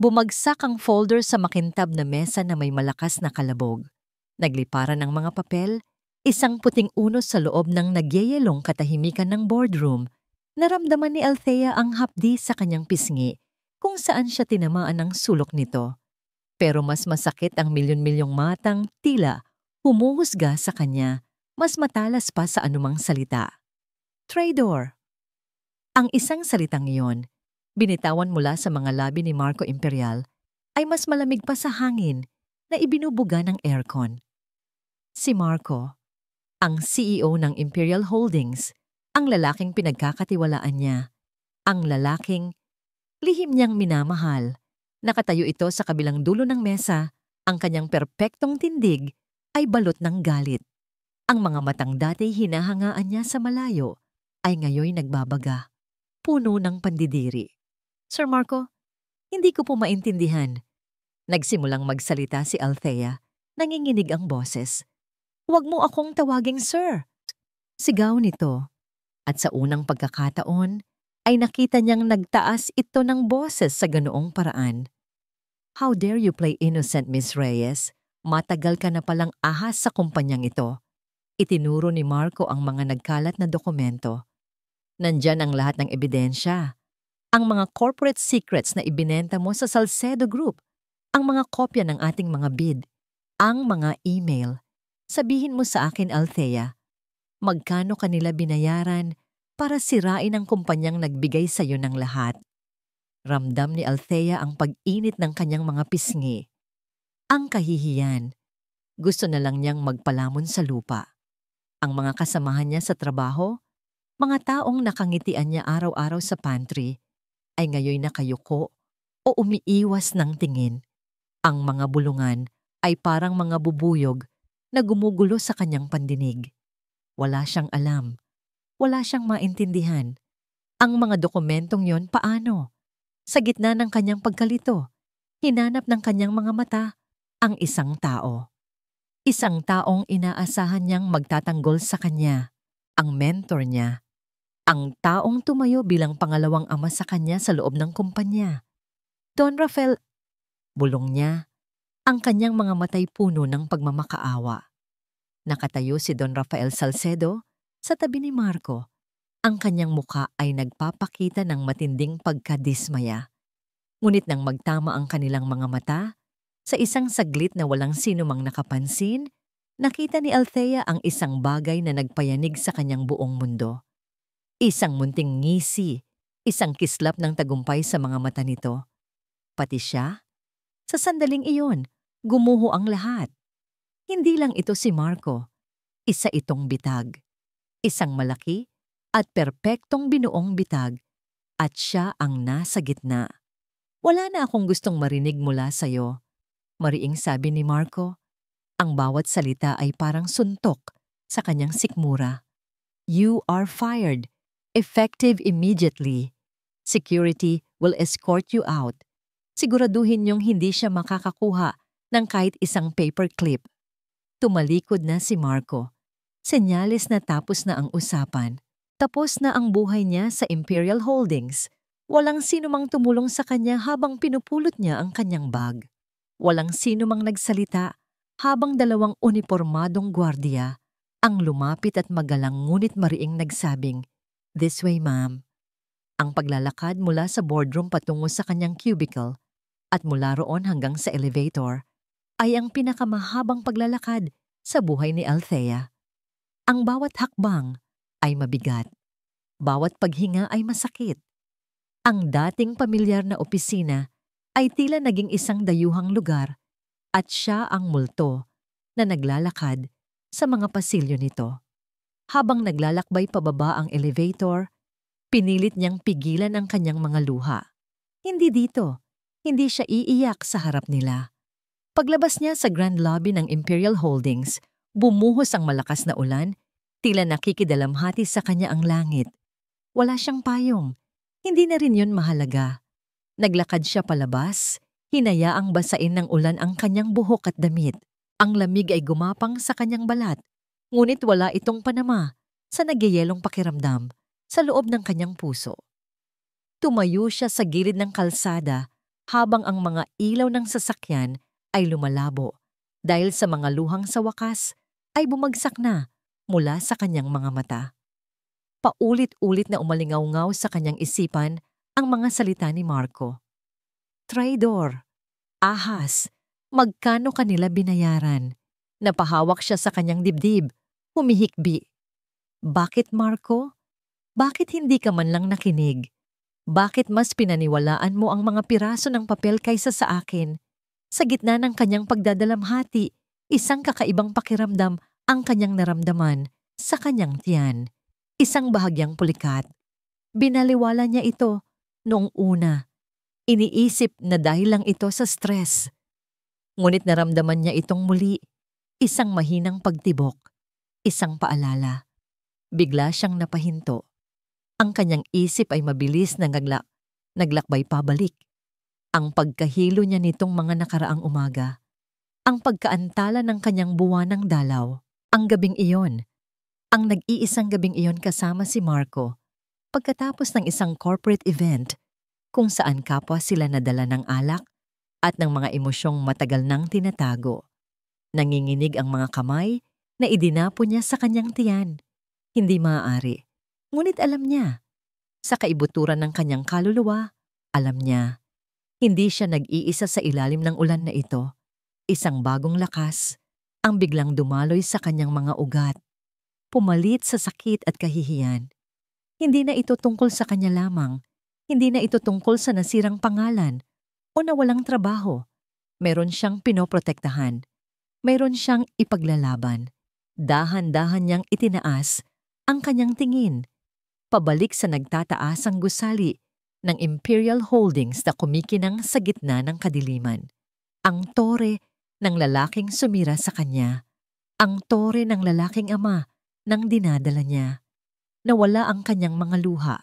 Bumagsak ang folder sa makintab na mesa na may malakas na kalabog. Nagliparan ng mga papel, isang puting unos sa loob ng nagyayelong katahimikan ng boardroom. Naramdaman ni Althea ang hapdi sa kanyang pisngi kung saan siya tinamaan ng sulok nito. Pero mas masakit ang milyon-milyong matang tila humuhusga sa kanya, mas matalas pa sa anumang salita. Traitor. Ang isang salitang iyon, binitawan mula sa mga labi ni Marco Imperial, ay mas malamig pa sa hangin na ibinubuga ng aircon. Si Marco, ang CEO ng Imperial Holdings, ang lalaking pinagkakatiwalaan niya, ang lalaking lihim niyang minamahal. Nakatayo ito sa kabilang dulo ng mesa, ang kanyang perpektong tindig ay balot ng galit. Ang mga matang dati hinahangaan niya sa malayo ay ngayoy nagbabaga, puno ng pandidiri. Sir Marco, hindi ko po maintindihan. Nagsimulang magsalita si Althea, nanginginig ang boses. Huwag mo akong tawaging sir. Sigaw nito. At sa unang pagkakataon, ay nakita niyang nagtaas ito ng boses sa ganoong paraan. How dare you play innocent, Miss Reyes? Matagal ka na palang ahas sa kumpanyang ito. Itinuro ni Marco ang mga nagkalat na dokumento. Nandyan ang lahat ng ebidensya. Ang mga corporate secrets na ibinenta mo sa Salcedo Group, ang mga kopya ng ating mga bid, ang mga email. Sabihin mo sa akin, Althea, magkano kanila binayaran para sirain ang kumpanyang nagbigay sa iyo ng lahat? Ramdam ni Althea ang pag-init ng kanyang mga pisngi. Ang kahihiyan. Gusto na lang niyang magpalamon sa lupa. Ang mga kasamahan niya sa trabaho, mga taong nakangitian niya araw-araw sa pantry, ay ngayoy nakayuko o umiiwas ng tingin. Ang mga bulungan ay parang mga bubuyog na gumugulo sa kanyang pandinig. Wala siyang alam. Wala siyang maintindihan. Ang mga dokumentong yon paano? Sa gitna ng kanyang pagkalito, hinanap ng kanyang mga mata ang isang tao. Isang taong inaasahan niyang magtatanggol sa kanya, ang mentor niya. Ang taong tumayo bilang pangalawang ama sa kanya sa loob ng kumpanya. Don Rafael, bulong niya, ang kanyang mga matay puno ng pagmamakaawa. Nakatayo si Don Rafael Salcedo sa tabi ni Marco. Ang kanyang muka ay nagpapakita ng matinding pagkadismaya. Ngunit nang magtama ang kanilang mga mata, sa isang saglit na walang sino mang nakapansin, nakita ni Althea ang isang bagay na nagpayanig sa kanyang buong mundo. Isang munting ngisi, isang kislap ng tagumpay sa mga mata nito. Pati siya? Sa sandaling iyon, gumuho ang lahat. Hindi lang ito si Marco. Isa itong bitag. Isang malaki at perpektong binuong bitag. At siya ang nasa gitna. Wala na akong gustong marinig mula sa'yo. Mariing sabi ni Marco. Ang bawat salita ay parang suntok sa kanyang sikmura. You are fired. Effective immediately. Security will escort you out. Siguraduhin niyong hindi siya makakakuha ng kahit isang paperclip. Tumalikod na si Marco. Senyales na tapos na ang usapan. Tapos na ang buhay niya sa Imperial Holdings. Walang sino mang tumulong sa kanya habang pinupulot niya ang kanyang bag. Walang sino mang nagsalita habang dalawang unipormadong gwardiya ang lumapit at magalang ngunit mariing nagsabing, "This way, ma'am." Ang paglalakad mula sa boardroom patungo sa kanyang cubicle at mula roon hanggang sa elevator ay ang pinakamahabang paglalakad sa buhay ni Althea. Ang bawat hakbang ay mabigat. Bawat paghinga ay masakit. Ang dating pamilyar na opisina ay tila naging isang dayuhang lugar at siya ang multo na naglalakad sa mga pasilyo nito. Habang naglalakbay pababa ang elevator, pinilit niyang pigilan ang kanyang mga luha. Hindi dito. Hindi siya iiyak sa harap nila. Paglabas niya sa grand lobby ng Imperial Holdings, bumuhos ang malakas na ulan, tila nakikidalamhati sa kanya ang langit. Wala siyang payong. Hindi na rin yun mahalaga. Naglakad siya palabas, hinayaang basain ng ulan ang kanyang buhok at damit. Ang lamig ay gumapang sa kanyang balat, ngunit wala itong panama sa nagyayelong pakiramdam sa loob ng kanyang puso. Tumayo siya sa gilid ng kalsada habang ang mga ilaw ng sasakyan ay lumalabo dahil sa mga luhang sa wakas ay bumagsak na mula sa kanyang mga mata. Paulit-ulit na umalingaw-ngaw sa kanyang isipan ang mga salita ni Marco. Traidor, ahas, magkano kanila binayaran? Napahawak siya sa kanyang dibdib, humihikbi. Bakit, Marco? Bakit hindi ka man lang nakinig? Bakit mas pinaniwalaan mo ang mga piraso ng papel kaysa sa akin? Sa gitna ng kanyang pagdadalamhati, isang kakaibang pakiramdam ang kanyang naramdaman sa kanyang tiyan. Isang bahagyang pulikat. Binaliwala niya ito noong una. Iniisip na dahil lang ito sa stress. Ngunit naramdaman niya itong muli. Isang mahinang pagtibok. Isang paalala. Bigla siyang napahinto. Ang kanyang isip ay mabilis na naglakbay pabalik. Ang pagkahilo niya nitong mga nakaraang umaga. Ang pagkaantala ng kanyang buwanang dalaw. Ang gabing iyon. Ang nag-iisang gabing iyon kasama si Marco. Pagkatapos ng isang corporate event kung saan kapwa sila nadala ng alak at ng mga emosyong matagal nang tinatago. Nanginginig ang mga kamay na idinapo niya sa kanyang tiyan. Hindi maaari. Ngunit alam niya, sa kaibuturan ng kanyang kaluluwa, alam niya, hindi siya nag-iisa sa ilalim ng ulan na ito. Isang bagong lakas ang biglang dumaloy sa kanyang mga ugat. Pumalit sa sakit at kahihiyan. Hindi na ito tungkol sa kanya lamang. Hindi na ito tungkol sa nasirang pangalan o nawalang trabaho. Meron siyang pinoprotektahan. Meron siyang ipaglalaban. Dahan-dahan niyang itinaas ang kanyang tingin. Pabalik sa nagtataasang gusali ng Imperial Holdings na kumikinang sa gitna ng kadiliman. Ang tore ng lalaking sumira sa kanya. Ang tore ng lalaking ama nang dinadala niya. Nawala ang kanyang mga luha.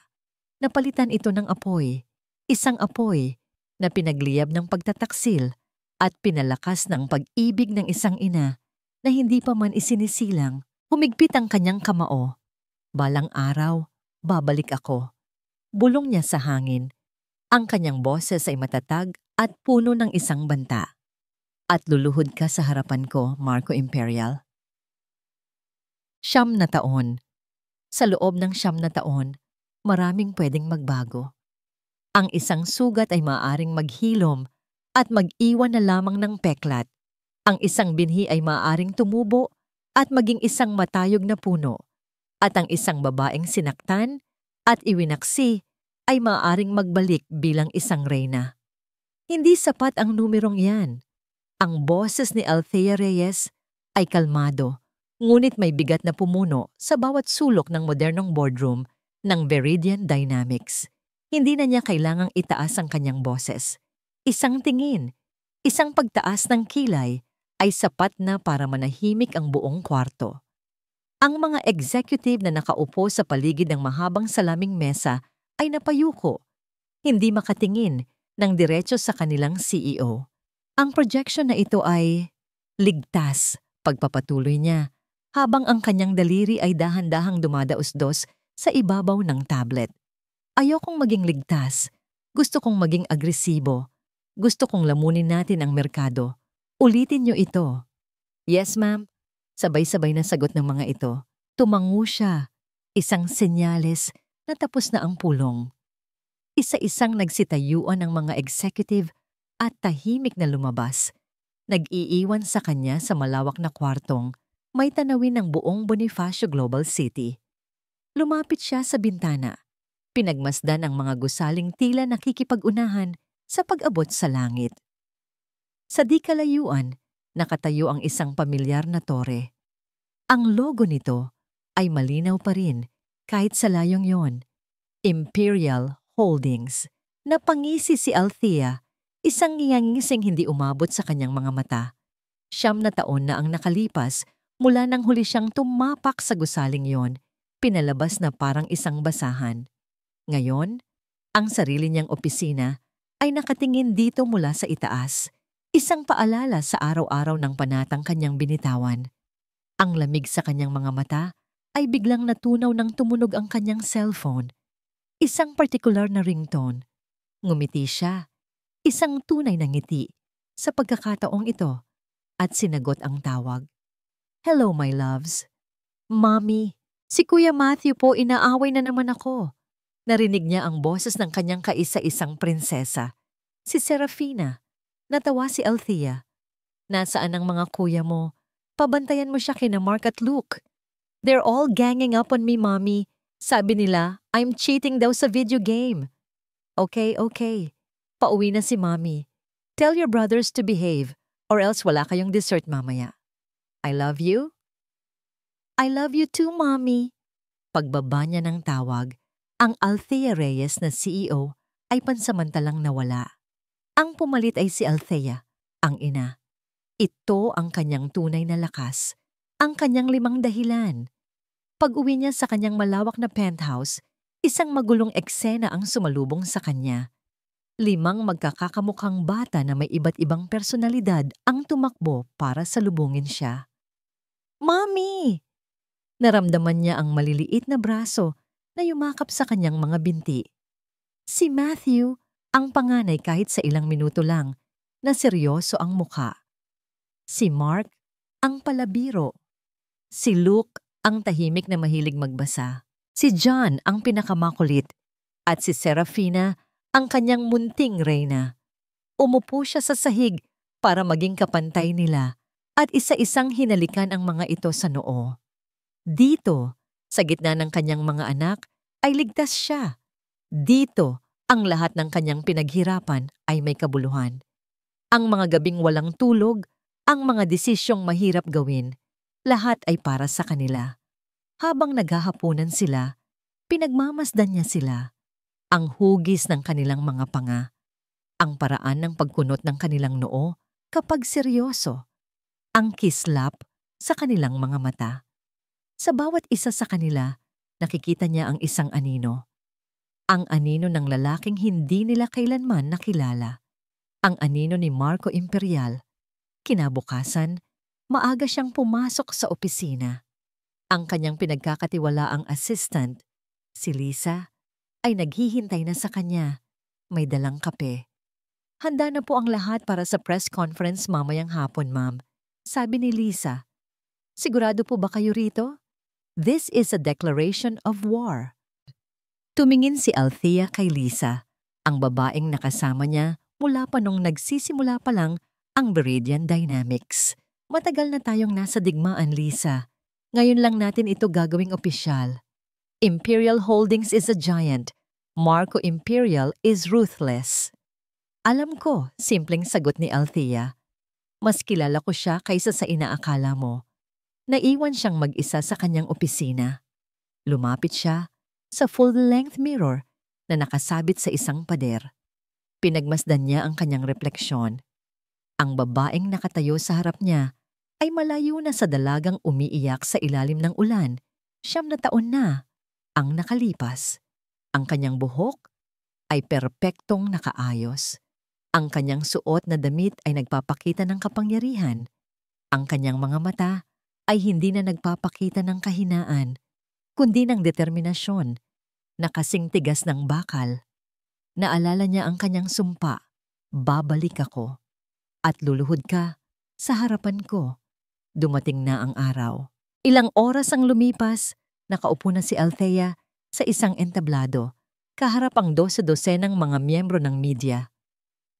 Napalitan ito ng apoy. Isang apoy na pinagliyab ng pagtataksil at pinalakas ng pag-ibig ng isang ina na hindi pa man isinisilang. Humigpit ang kanyang kamao. Balang araw, babalik ako. Bulong niya sa hangin. Ang kanyang boses ay matatag at puno ng isang banta. At luluhod ka sa harapan ko, Marco Imperial. 9 na taon. Sa loob ng 9 na taon, maraming pwedeng magbago. Ang isang sugat ay maaaring maghilom at mag-iwan na lamang ng peklat. Ang isang binhi ay maaaring tumubo at maging isang matayog na puno. At ang isang babaeng sinaktan at iwinaksi ay maaaring magbalik bilang isang reyna. Hindi sapat ang numerong yan. Ang boses ni Althea Reyes ay kalmado, ngunit may bigat na pumuno sa bawat sulok ng modernong boardroom ng Veridian Dynamics. Hindi na niya kailangang itaas ang kanyang boses. Isang tingin, isang pagtaas ng kilay ay sapat na para manahimik ang buong kwarto. Ang mga executive na nakaupo sa paligid ng mahabang salaming mesa ay napayuko, hindi makatingin ng diretso sa kanilang CEO. Ang projection na ito ay ligtas, pagpapatuloy niya, habang ang kanyang daliri ay dahan-dahang dumadaos-dos sa ibabaw ng tablet. Ayokong maging ligtas. Gusto kong maging agresibo. Gusto kong lamunin natin ang merkado. Ulitin niyo ito. Yes, ma'am. Sabay-sabay na sagot ng mga ito. Tumango siya. Isang senyales na tapos na ang pulong. Isa-isang nagsitayuan ang mga executive at tahimik na lumabas. Nag-iiwan sa kanya sa malawak na kwartong may tanawin ng buong Bonifacio Global City. Lumapit siya sa bintana. Pinagmasdan ang mga gusaling tila nakikipag-unahan sa pag-abot sa langit. Sa di kalayuan, nakatayo ang isang pamilyar na tore. Ang logo nito ay malinaw pa rin kahit sa layong yon. Imperial Holdings. Napangisi si Althea, isang ngiyangising hindi umabot sa kanyang mga mata. 9 na taon na ang nakalipas mula nang huli siyang tumapak sa gusaling yon, pinalabas na parang isang basahan. Ngayon, ang sarili niyang opisina ay nakatingin dito mula sa itaas, isang paalala sa araw-araw ng panatang kanyang binitawan. Ang lamig sa kanyang mga mata ay biglang natunaw nang tumunog ang kanyang cellphone. Isang partikular na ringtone. Ngumiti siya. Isang tunay na ngiti sa pagkakataong ito at sinagot ang tawag. Hello, my loves. Mommy, si Kuya Matthew po, inaaway na naman ako. Narinig niya ang boses ng kanyang kaisa-isang prinsesa, si Serafina. Natawa si Althea. Nasaan ang mga kuya mo? Pabantayan mo siya kina Mark at Luke. They're all ganging up on me, Mommy. Sabi nila, I'm cheating daw sa video game. Okay. Pauwi na si Mommy. Tell your brothers to behave or else wala kayong dessert mamaya. I love you. I love you too, Mommy. Pagbaba niya ng tawag, ang Althea Reyes na CEO ay pansamantalang nawala. Ang pumalit ay si Althea, ang ina. Ito ang kanyang tunay na lakas, ang kanyang 5 dahilan. Pag-uwi niya sa kanyang malawak na penthouse, isang magulong eksena ang sumalubong sa kanya. 5 magkakakamukhang bata na may iba't ibang personalidad ang tumakbo para salubungin siya. Mommy! Naramdaman niya ang maliliit na braso na yumakap sa kanyang mga binti. Si Matthew, ang panganay kahit sa ilang minuto lang, na seryoso ang mukha. Si Mark, ang palabiro. Si Luke, ang tahimik na mahilig magbasa. Si John, ang pinakamakulit. At si Serafina, ang kanyang munting reyna. Umupo siya sa sahig para maging kapantay nila at isa-isang hinalikan ang mga ito sa noo. Dito, sa gitna ng kanyang mga anak, ay ligtas siya. Dito, ang lahat ng kanyang pinaghirapan ay may kabuluhan. Ang mga gabing walang tulog, ang mga desisyong mahirap gawin, lahat ay para sa kanila. Habang naghahapunan sila, pinagmamasdan niya sila. Ang hugis ng kanilang mga panga, ang paraan ng pagkunot ng kanilang noo kapag seryoso, ang kislap sa kanilang mga mata. Sa bawat isa sa kanila, nakikita niya ang isang anino. Ang anino ng lalaking hindi nila kailanman nakilala. Ang anino ni Marco Imperial. Kinabukasan, maaga siyang pumasok sa opisina. Ang kanyang pinagkakatiwalaang assistant, si Lisa, ay naghihintay na sa kanya. May dalang kape. Handa na po ang lahat para sa press conference mamayang hapon, ma'am. Sabi ni Lisa. Sigurado po ba kayo rito? This is a declaration of war. Tumingin si Althea kay Lisa, ang babaeng nakasama niya mula pa nung nagsisimula pa lang ang Viridian Dynamics. Matagal na tayong nasa digmaan, Lisa. Ngayon lang natin ito gagawing opisyal. Imperial Holdings is a giant. Marco Imperial is ruthless. Alam ko, simpleng sagot ni Althea. Mas kilala ko siya kaysa sa inaakala mo. Naiwan siyang mag-isa sa kanyang opisina. Lumapit siya sa full-length mirror na nakasabit sa isang pader. Pinagmasdan niya ang kanyang refleksyon. Ang babaeng nakatayo sa harap niya ay malayo na sa dalagang umiiyak sa ilalim ng ulan. 9 na taon na ang nakalipas. Ang kanyang buhok ay perpektong nakaayos. Ang kanyang suot na damit ay nagpapakita ng kapangyarihan. Ang kanyang mga mata ay hindi na nagpapakita ng kahinaan, kundi ng determinasyon na kasing tigas ng bakal. Naalala niya ang kanyang sumpa, babalik ako, at luluhod ka sa harapan ko. Dumating na ang araw. Ilang oras ang lumipas, nakaupo na si Althea sa isang entablado, kaharap ang 12-dosenang mga miyembro ng media.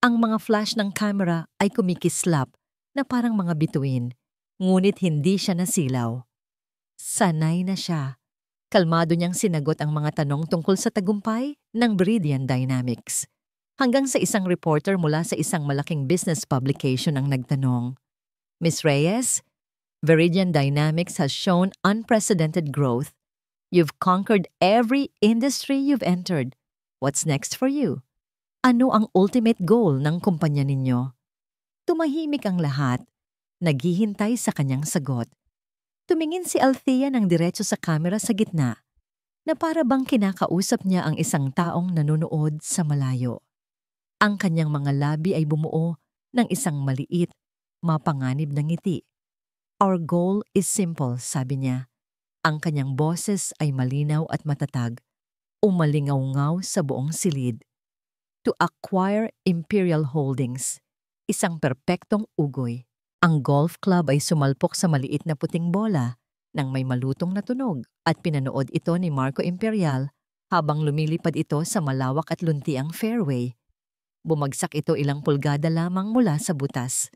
Ang mga flash ng camera ay kumikislap na parang mga bituin, ngunit hindi siya nasilaw. Sanay na siya. Kalmado niyang sinagot ang mga tanong tungkol sa tagumpay ng Viridian Dynamics. Hanggang sa isang reporter mula sa isang malaking business publication ang nagtanong, Ms. Reyes, Viridian Dynamics has shown unprecedented growth. You've conquered every industry you've entered. What's next for you? Ano ang ultimate goal ng kumpanya ninyo? Tumahimik ang lahat, naghihintay sa kanyang sagot. Tumingin si Althea ng diretso sa kamera sa gitna, na para bang kinakausap niya ang isang taong nanonood sa malayo. Ang kanyang mga labi ay bumuo ng isang maliit, mapanganib na ngiti. Our goal is simple, sabi niya. Ang kanyang boses ay malinaw at matatag, umalingaw-ngaw sa buong silid. to acquire Imperial Holdings, isang perpektong ugoy. Ang golf club ay sumalpok sa maliit na puting bola nang may malutong na tunog at pinanood ito ni Marco Imperial habang lumilipad ito sa malawak at luntiang fairway. Bumagsak ito ilang pulgada lamang mula sa butas.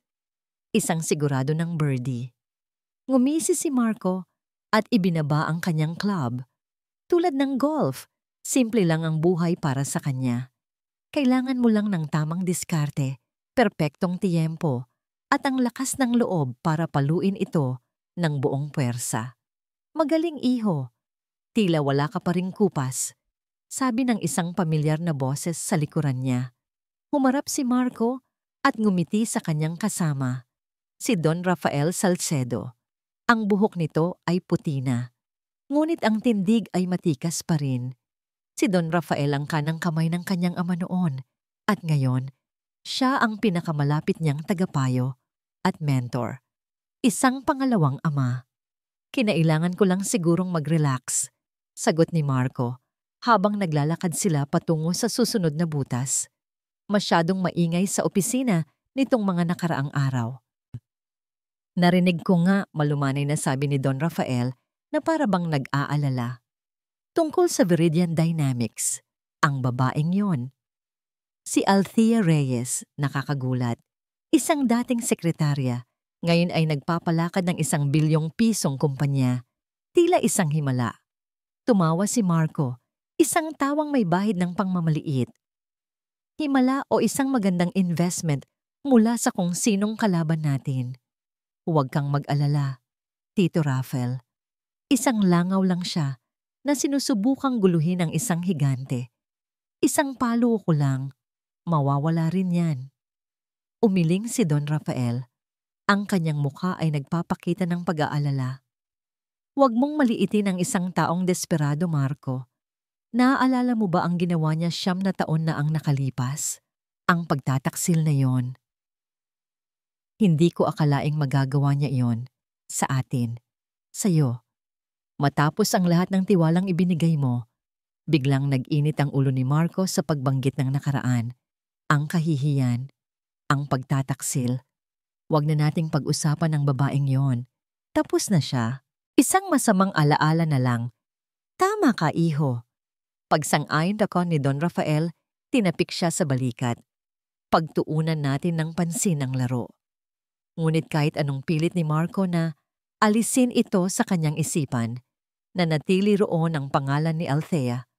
Isang sigurado ng birdie. Ngumisi si Marco at ibinaba ang kanyang club. Tulad ng golf, simple lang ang buhay para sa kanya. Kailangan mo lang ng tamang diskarte, perpektong tiyempo, at ang lakas ng loob para paluin ito ng buong puwersa. Magaling iho, tila wala ka pa ring kupas, sabi ng isang pamilyar na boses sa likuran niya. Humarap si Marco at ngumiti sa kanyang kasama, si Don Rafael Salcedo. Ang buhok nito ay puti na, ngunit ang tindig ay matikas pa rin. Si Don Rafael ang kanang kamay ng kanyang ama noon, at ngayon, siya ang pinakamalapit niyang tagapayo at mentor. Isang pangalawang ama. Kinailangan ko lang sigurong mag-relax, sagot ni Marco, habang naglalakad sila patungo sa susunod na butas. Masyadong maingay sa opisina nitong mga nakaraang araw. Narinig ko nga, malumanay na sabi ni Don Rafael na para bang nag-aalala. Tungkol sa Viridian Dynamics, ang babaeng yon. Si Althea Reyes, nakakagulat. Isang dating sekretarya, ngayon ay nagpapalakad ng 1 bilyong pisong kumpanya. Tila isang himala. Tumawa si Marco, isang tawang may bahid ng pangmamaliit. Himala o isang magandang investment mula sa kung sinong kalaban natin. Huwag kang mag-alala, Tito Rafael. Isang langaw lang siya na sinusubukang guluhin ng isang higante. Isang palo ko lang, mawawala rin yan. Umiling si Don Rafael. Ang kanyang mukha ay nagpapakita ng pag-aalala. Huwag mong maliitin ang isang taong desperado, Marco. Naaalala mo ba ang ginawa niya 9 na taon na ang nakalipas? Ang pagtataksil na yon. Hindi ko akalaing magagawa niya iyon. Sa atin. Sa'yo. Matapos ang lahat ng tiwalang ibinigay mo, biglang nag-init ang ulo ni Marco sa pagbanggit ng nakaraan. Ang kahihiyan. Ang pagtataksil. Huwag na nating pag-usapan ng babaeng yon. Tapos na siya. Isang masamang alaala na lang. Tama ka, iho. Pagsang-ayon ako ni Don Rafael, tinapik siya sa balikat. Pagtuunan natin ng pansin ang laro. Ngunit kahit anong pilit ni Marco na alisin ito sa kanyang isipan, nanatili roon ang pangalan ni Althea.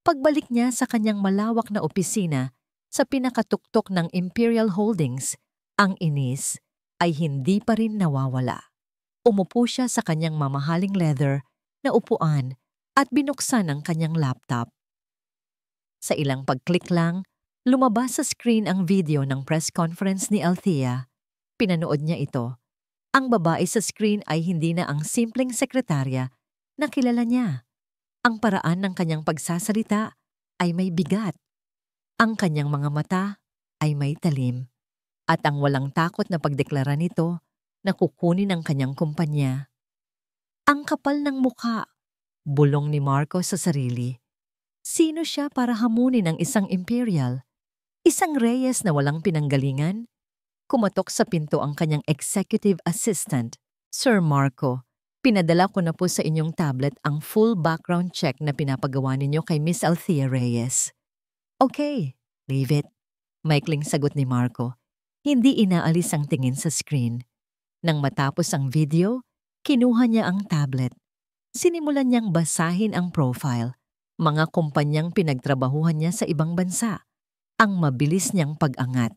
Pagbalik niya sa kanyang malawak na opisina sa pinakatuktok ng Imperial Holdings, ang inis ay hindi pa rin nawawala. Umupo siya sa kanyang mamahaling leather na upuan at binuksan ang kanyang laptop. Sa ilang pag-click lang, lumabas sa screen ang video ng press conference ni Althea. Pinanood niya ito. Ang babae sa screen ay hindi na ang simpleng sekretarya na kilala niya. Ang paraan ng kanyang pagsasalita ay may bigat. Ang kanyang mga mata ay may talim. At ang walang takot na pagdeklara nito na kukunin ang kanyang kumpanya. Ang kapal ng mukha, bulong ni Marco sa sarili. Sino siya para hamunin ang isang imperial? Isang Reyes na walang pinanggalingan? Kumatok sa pinto ang kanyang executive assistant. Sir Marco, pinadala ko na po sa inyong tablet ang full background check na pinapagawa ninyo kay Miss Althea Reyes. Okay, leave it. Maikling sagot ni Marco. Hindi inaalis ang tingin sa screen. Nang matapos ang video, kinuha niya ang tablet. Sinimulan niyang basahin ang profile, mga kumpanyang pinagtrabahuhan niya sa ibang bansa, ang mabilis niyang pag-angat,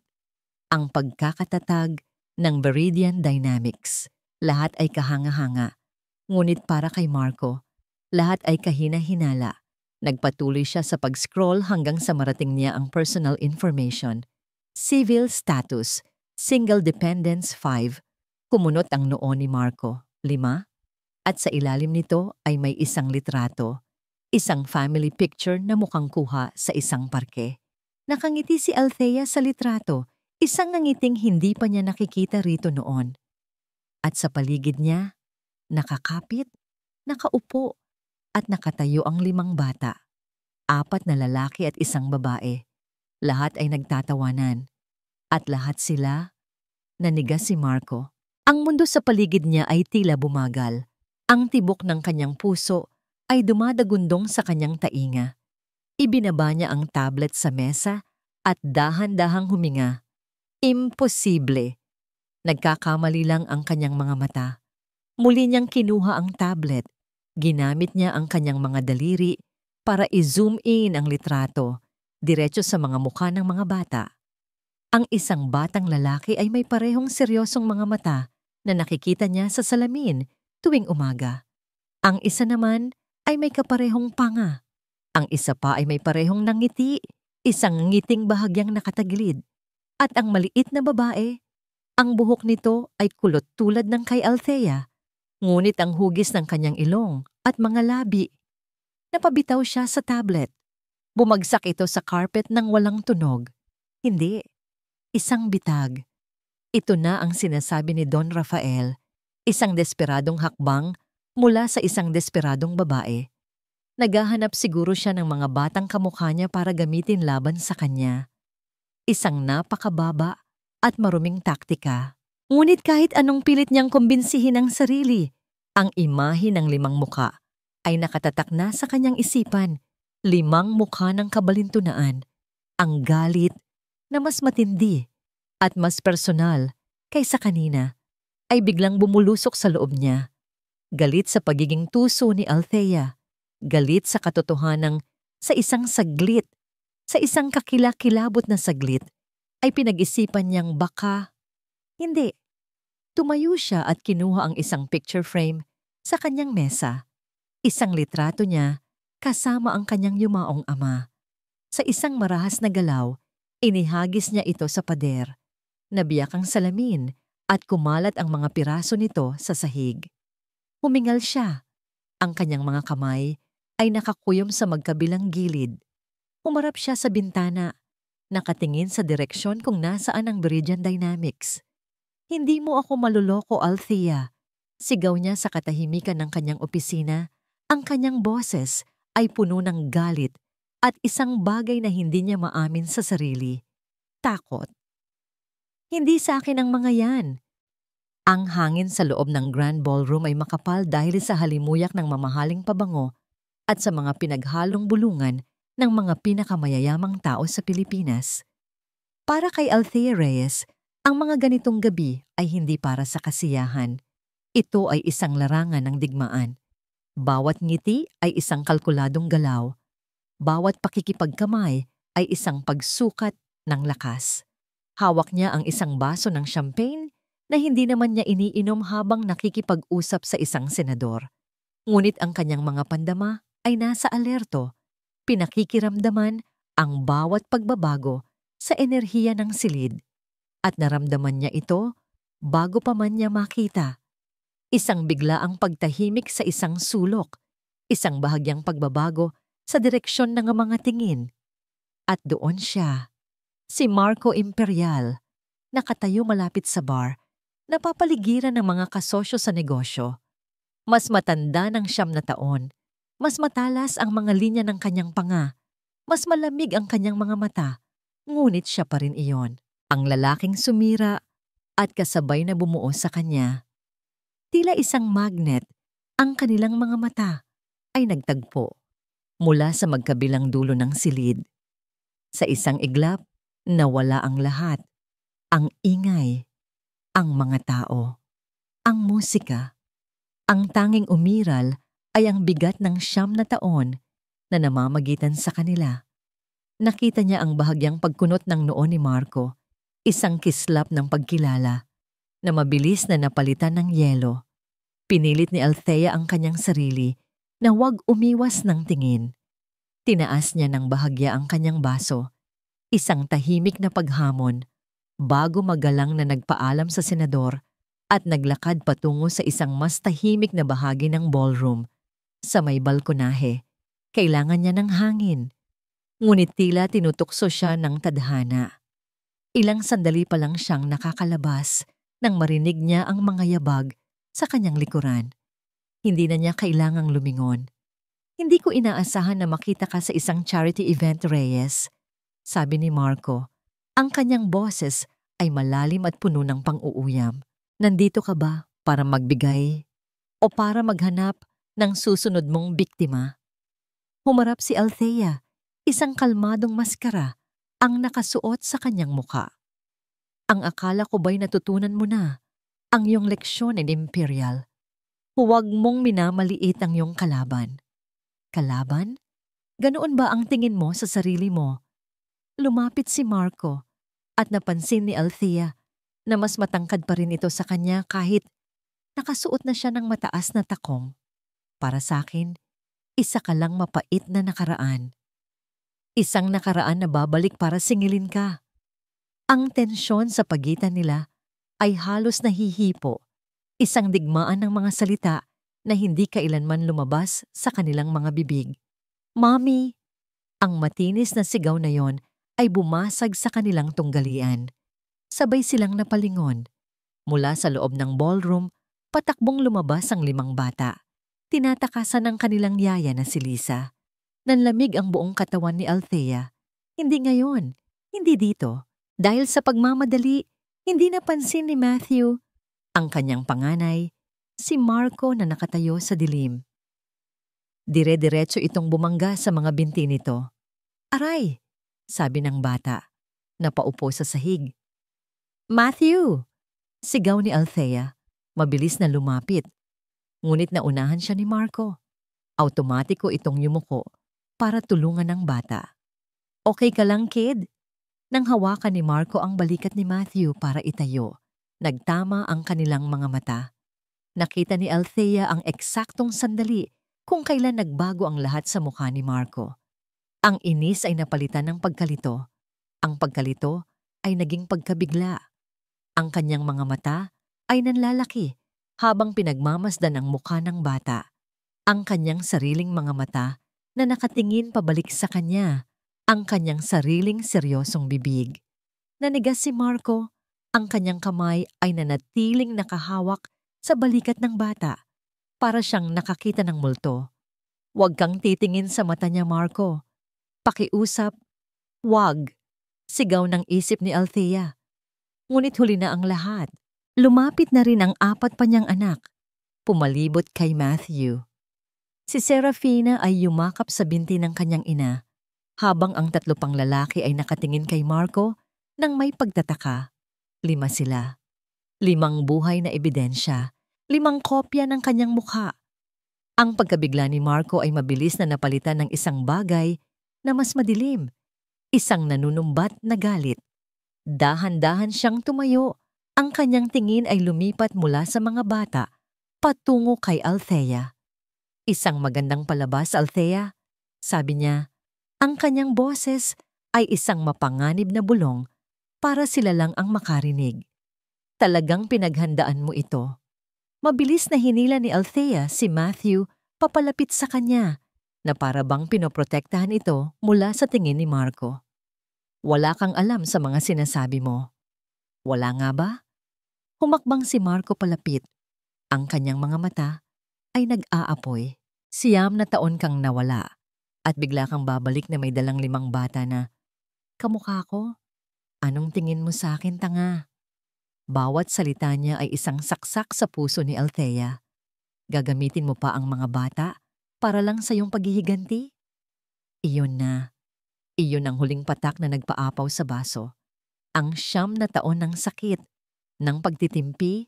ang pagkakatatag ng Viridian Dynamics. Lahat ay kahanga-hanga. Ngunit para kay Marco, lahat ay kahina-hinala. Nagpatuloy siya sa pag-scroll hanggang sa marating niya ang personal information. Civil status, single dependence 5. Kumunot ang noo ni Marco, 5. At sa ilalim nito ay may isang litrato, isang family picture na mukhang kuha sa isang parke. Nakangiti si Althea sa litrato, isang nangiting hindi pa niya nakikita rito noon. At sa paligid niya, nakakapit, nakaupo, at nakatayo ang 5 bata. 4 na lalaki at 1 babae. Lahat ay nagtatawanan. At lahat sila nanigas si Marco. Ang mundo sa paligid niya ay tila bumagal. Ang tibok ng kanyang puso ay dumadagundong sa kanyang tainga. Ibinaba niya ang tablet sa mesa at dahan-dahang huminga. Imposible. Nagkakamali lang ang kanyang mga mata. Muli niyang kinuha ang tablet. Ginamit niya ang kanyang mga daliri para i-zoom in ang litrato, diretso sa mga mukha ng mga bata. Ang isang batang lalaki ay may parehong seryosong mga mata na nakikita niya sa salamin tuwing umaga. Ang isa naman ay may kaparehong panga. Ang isa pa ay may parehong nangiti, isang ngiting bahagyang nakatagilid. At ang maliit na babae, ang buhok nito ay kulot tulad ng kay Althea, ngunit ang hugis ng kanyang ilong at mga labi. Napabitaw siya sa tablet. Bumagsak ito sa carpet nang walang tunog. Hindi, isang bitag. Ito na ang sinasabi ni Don Rafael, isang desperadong hakbang mula sa isang desperadong babae. Naghahanap siguro siya ng mga batang kamukha niya para gamitin laban sa kanya. Isang napakababa at maruming taktika. Ngunit kahit anong pilit niyang kumbinsihin ang sarili, ang imahe ng 5 muka ay nakatatak na sa kanyang isipan. 5 mukha ng kabalintunaan. Ang galit na mas matindi at mas personal kaysa kanina ay biglang bumulusok sa loob niya. Galit sa pagiging tuso ni Althea. Galit sa katotohanang sa isang saglit, sa isang kakilakilabot na saglit, ay pinag-isipan niyang baka, hindi. Tumayo siya at kinuha ang isang picture frame sa kanyang mesa. Isang litrato niya kasama ang kanyang yumaong ama. Sa isang marahas na galaw, inihagis niya ito sa pader. Nabiyak ang salamin at kumalat ang mga piraso nito sa sahig. Humingal siya. Ang kanyang mga kamay ay nakakuyom sa magkabilang gilid. Umarap siya sa bintana, nakatingin sa direksyon kung nasaan ang Viridian Dynamics. Hindi mo ako maluloko, Althea. Sigaw niya sa katahimikan ng kanyang opisina. Ang kanyang boses ay puno ng galit at isang bagay na hindi niya maamin sa sarili. Takot. Hindi sa akin ang mga yan. Ang hangin sa loob ng Grand Ballroom ay makapal dahil sa halimuyak ng mamahaling pabango at sa mga pinaghalong bulungan ng mga pinakamayayamang tao sa Pilipinas. Para kay Althea Reyes, ang mga ganitong gabi ay hindi para sa kasiyahan. Ito ay isang larangan ng digmaan. Bawat ngiti ay isang kalkuladong galaw. Bawat pakikipagkamay ay isang pagsukat ng lakas. Hawak niya ang isang baso ng champagne na hindi naman niya iniinom habang nakikipag-usap sa isang senador. Ngunit ang kanyang mga pandama ay nasa alerto. Pinakikiramdaman ang bawat pagbabago sa enerhiya ng silid. At naramdaman niya ito bago pa man niya makita. Isang biglaang pagtahimik sa isang sulok. Isang bahagyang pagbabago sa direksyon ng mga tingin. At doon siya, si Marco Imperial, nakatayo malapit sa bar, napapaligiran ng mga kasosyo sa negosyo. Mas matanda ng 9 na taon. Mas matalas ang mga linya ng kanyang panga. Mas malamig ang kanyang mga mata. Ngunit siya pa rin iyon. Ang lalaking sumira at kasabay na bumuo sa kanya. Tila isang magnet, ang kanilang mga mata ay nagtagpo mula sa magkabilang dulo ng silid. Sa isang iglap, nawala ang lahat. Ang ingay, ang mga tao, ang musika. Ang tanging umiral ay ang bigat ng 9 na taon na namamagitan sa kanila. Nakita niya ang bahagyang pagkunot ng noo ni Marco, isang kislap ng pagkilala, na mabilis na napalitan ng yelo. Pinilit ni Althea ang kanyang sarili na huwag umiwas ng tingin. Tinaas niya ng bahagya ang kanyang baso, isang tahimik na paghamon, bago magalang na nagpaalam sa senador at naglakad patungo sa isang mas tahimik na bahagi ng ballroom. Sa may balkonahe, kailangan niya ng hangin. Ngunit tila tinutukso siya ng tadhana. Ilang sandali pa lang siyang nakakalabas nang marinig niya ang mga yabag sa kanyang likuran. Hindi na niya kailangang lumingon. Hindi ko inaasahan na makita ka sa isang charity event, Reyes. sabi ni Marco. Ang kanyang boses ay malalim at puno ng pang-uuyam. Nandito ka ba para magbigay o para maghanap ng susunod mong biktima? Humarap si Althea, isang kalmadong maskara ang nakasuot sa kanyang muka. Ang akala ko ba'y natutunan mo na ang iyong leksyon in Imperial? Huwag mong minamaliit ang iyong kalaban. Kalaban? Ganoon ba ang tingin mo sa sarili mo? Lumapit si Marco at napansin ni Althea na mas matangkad pa rin ito sa kanya kahit nakasuot na siya ng mataas na takong. Para sa akin, isa ka lang mapait na nakaraan. Isang nakaraan na babalik para singilin ka. Ang tensyon sa pagitan nila ay halos nahihipo, isang digmaan ng mga salita na hindi kailanman lumabas sa kanilang mga bibig. Mommy! Ang matinis na sigaw na yon ay bumasag sa kanilang tunggalian. Sabay silang napalingon. Mula sa loob ng ballroom, patakbong lumabas ang 5 bata. Tinatakasan ng kanilang yaya na si Lisa. Nanlamig ang buong katawan ni Althea. Hindi ngayon, hindi dito. Dahil sa pagmamadali, hindi napansin ni Matthew ang kanyang panganay, si Marco na nakatayo sa dilim. Dire-diretso itong bumangga sa mga binti nito. Aray! Sabi ng bata, napaupo sa sahig. Matthew! Sigaw ni Althea, mabilis na lumapit. Ngunit naunahan siya ni Marco. Automatiko itong yumuko para tulungan ng bata. Okay ka lang, kid? Nang hawakan ni Marco ang balikat ni Matthew para itayo, nagtama ang kanilang mga mata. Nakita ni Althea ang eksaktong sandali kung kailan nagbago ang lahat sa mukha ni Marco. Ang inis ay napalitan ng pagkalito. Ang pagkalito ay naging pagkabigla. Ang kanyang mga mata ay nanlalaki habang pinagmamasdan ang mukha ng bata. Ang kanyang sariling mga mata na nakatingin pabalik sa kanya. Ang kanyang sariling seryosong bibig. Nanigas si Marco. Ang kanyang kamay ay nanatiling nakahawak sa balikat ng bata. Para siyang nakakita ng multo. Huwag kang titingin sa mata niya, Marco. Pakiusap. Wag. Sigaw ng isip ni Althea. Ngunit huli na ang lahat. Lumapit na rin ang 4 pa niyang anak. Pumalibot kay Matthew. Si Serafina ay yumakap sa binti ng kanyang ina, habang ang 3 pang lalaki ay nakatingin kay Marco nang may pagtataka. 5 sila. 5 buhay na ebidensya. 5 kopya ng kanyang mukha. Ang pagkabigla ni Marco ay mabilis na napalitan ng isang bagay na mas madilim. Isang nanunumbat na galit. Dahan-dahan siyang tumayo. Ang kanyang tingin ay lumipat mula sa mga bata patungo kay Althea. Isang magandang palabas, Althea. Sabi niya, ang kanyang boses ay isang mapanganib na bulong para sila lang ang makarinig. Talagang pinaghandaan mo ito. Mabilis na hinila ni Althea si Matthew papalapit sa kanya na para bang pinoprotektahan ito mula sa tingin ni Marco. Wala kang alam sa mga sinasabi mo. Wala nga ba? Humakbang si Marco palapit. Ang kanyang mga mata ay nag-aapoy. 9 na taon kang nawala at bigla kang babalik na may dalang 5 bata na, kamukha ko? Anong tingin mo sa akin, tanga? Bawat salita niya ay isang saksak sa puso ni Althea. Gagamitin mo pa ang mga bata para lang sa iyong paghihiganti? Iyon na. Iyon ang huling patak na nagpaapaw sa baso. Ang 9 na taon ng sakit, ng pagtitimpi,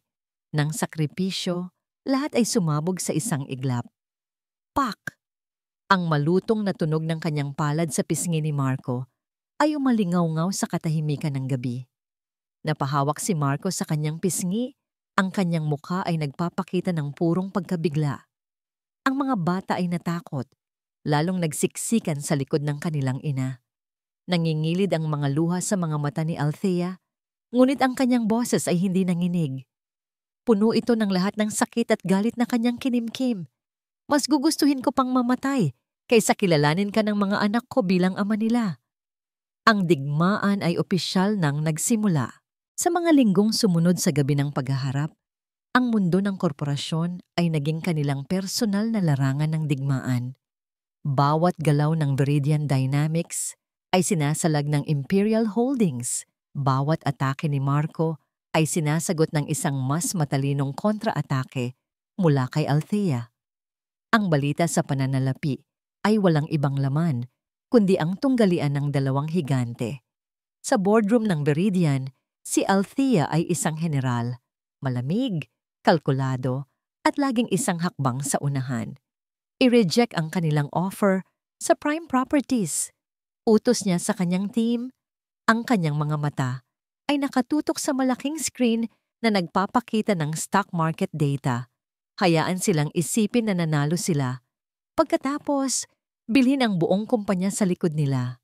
ng sakripisyo, lahat ay sumabog sa isang iglap. Pak! Ang malutong na tunog ng kanyang palad sa pisngi ni Marco ay umalingaw-ngaw sa katahimikan ng gabi. Napahawak si Marco sa kanyang pisngi, ang kanyang mukha ay nagpapakita ng purong pagkabigla. Ang mga bata ay natakot, lalong nagsiksikan sa likod ng kanilang ina. Nangingilid ang mga luha sa mga mata ni Althea, ngunit ang kanyang boses ay hindi nanginig. Puno ito ng lahat ng sakit at galit na kanyang kinimkim. Mas gugustuhin ko pang mamatay kaysa kilalanin ka ng mga anak ko bilang ama nila. Ang digmaan ay opisyal nang nagsimula. Sa mga linggong sumunod sa gabi ng paghaharap, ang mundo ng korporasyon ay naging kanilang personal na larangan ng digmaan. Bawat galaw ng Viridian Dynamics ay sinasalag ng Imperial Holdings. Bawat atake ni Marco ay sinasagot ng isang mas matalinong kontra-atake mula kay Althea. Ang balita sa pananalapi ay walang ibang laman kundi ang tunggalian ng dalawang higante. Sa boardroom ng Viridian, si Althea ay isang general, malamig, kalkulado, at laging isang hakbang sa unahan. I-reject ang kanilang offer sa prime properties. Utos niya sa kanyang team, ang kanyang mga mata ay nakatutok sa malaking screen na nagpapakita ng stock market data. Hayaan silang isipin na nanalo sila. Pagkatapos, bilhin ang buong kumpanya sa likod nila.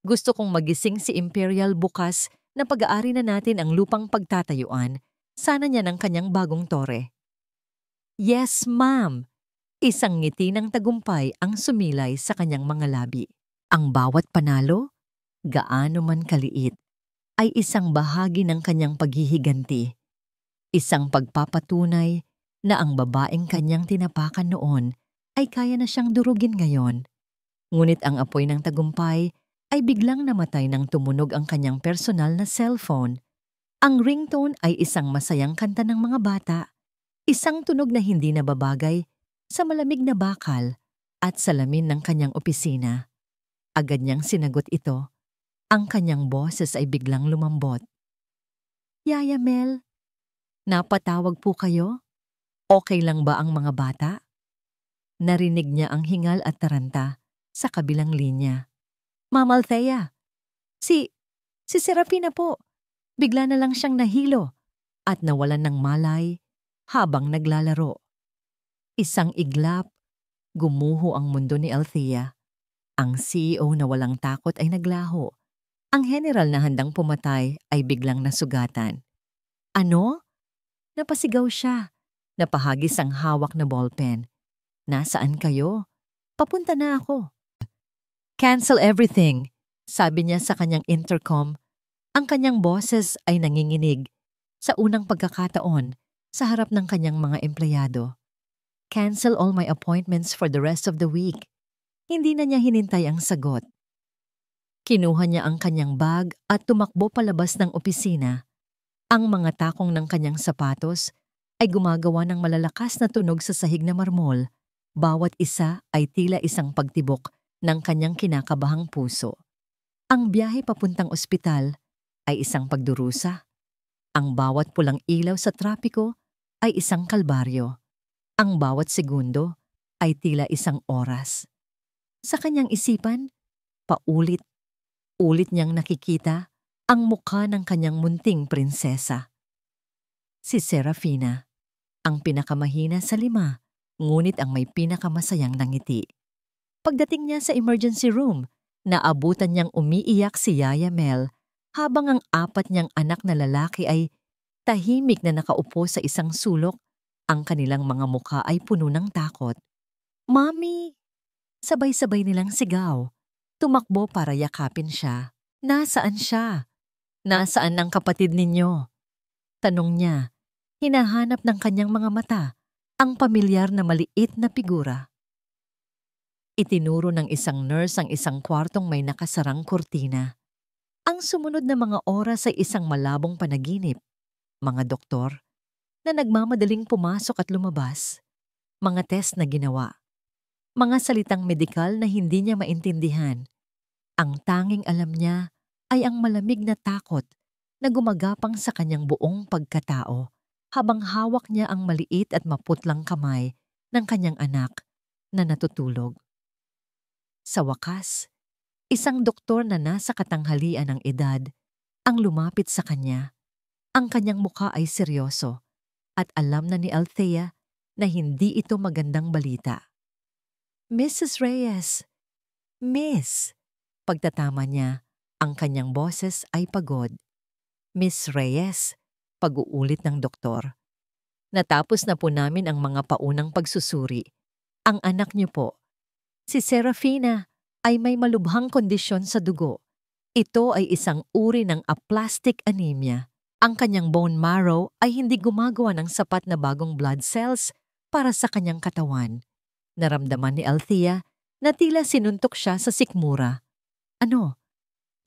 Gusto kong magising si Imperial bukas na pag-aari na natin ang lupang pagtatayuan. Sana niya ng kanyang bagong tore. Yes, ma'am. Isang ngiti ng tagumpay ang sumilay sa kanyang mga labi. Ang bawat panalo, gaano man kaliit, ay isang bahagi ng kanyang paghihiganti. Isang pagpapatunay na ang babaeng kanyang tinapakan noon ay kaya na siyang durugin ngayon. Ngunit ang apoy ng tagumpay ay biglang namatay nang tumunog ang kanyang personal na cellphone. Ang ringtone ay isang masayang kanta ng mga bata, isang tunog na hindi nababagay sa malamig na bakal at salamin ng kanyang opisina. Agad niyang sinagot ito. Ang kanyang boses ay biglang lumambot. Yaya Mel, napatawag po kayo? Okay lang ba ang mga bata? Narinig niya ang hingal at taranta sa kabilang linya. Ma'am Althea, si Serafina po. Bigla na lang siyang nahilo at nawalan ng malay habang naglalaro. Isang iglap, gumuho ang mundo ni Althea. Ang CEO na walang takot ay naglaho. Ang general na handang pumatay ay biglang nasugatan. Ano? Napasigaw siya. Napahagis ang hawak na ballpen. Nasaan kayo? Papunta na ako. Cancel everything, sabi niya sa kanyang intercom. Ang kanyang boses ay nanginginig sa unang pagkakataon sa harap ng kanyang mga empleyado. Cancel all my appointments for the rest of the week. Hindi na niya hinintay ang sagot. Kinuha niya ang kanyang bag at tumakbo palabas ng opisina. Ang mga takong ng kanyang sapatos ay gumagawa ng malalakas na tunog sa sahig na marmol. Bawat isa ay tila isang pagtibok ng kanyang kinakabahang puso. Ang biyahe papuntang ospital ay isang pagdurusa. Ang bawat pulang ilaw sa trapiko ay isang kalbaryo. Ang bawat segundo ay tila isang oras. Sa kanyang isipan, paulit-ulit niyang nakikita ang mukha ng kanyang munting prinsesa. Si Serafina, ang pinakamahina sa lima, ngunit ang may pinakamasayang ngiti. Pagdating niya sa emergency room, naabutan niyang umiiyak si Yaya Mel habang ang apat niyang anak na lalaki ay tahimik na nakaupo sa isang sulok. Ang kanilang mga mukha ay puno ng takot. Mami! Sabay-sabay nilang sigaw. Tumakbo para yakapin siya. Nasaan siya? Nasaan ang kapatid ninyo? Tanong niya. Hinahanap ng kanyang mga mata ang pamilyar na maliit na figura. Itinuro ng isang nurse ang isang kwartong may nakasarang kurtina. Ang sumunod na mga oras ay isang malabong panaginip. Mga doktor na nagmamadaling pumasok at lumabas. Mga test na ginawa. Mga salitang medikal na hindi niya maintindihan. Ang tanging alam niya ay ang malamig na takot na gumagapang sa kanyang buong pagkatao habang hawak niya ang maliit at maputlang kamay ng kanyang anak na natutulog. Sa wakas, isang doktor na nasa katanghalian ng edad ang lumapit sa kanya. Ang kanyang mukha ay seryoso at alam na ni Althea na hindi ito magandang balita. Mrs. Reyes, Miss, pagtatama niya, ang kanyang boses ay pagod. Miss Reyes, pag-uulit ng doktor. Natapos na po namin ang mga paunang pagsusuri. Ang anak niyo po, si Serafina, ay may malubhang kondisyon sa dugo. Ito ay isang uri ng aplastic anemia. Ang kanyang bone marrow ay hindi gumagawa ng sapat na bagong blood cells para sa kanyang katawan. Naramdaman ni Althea na tila sinuntok siya sa sikmura. Ano?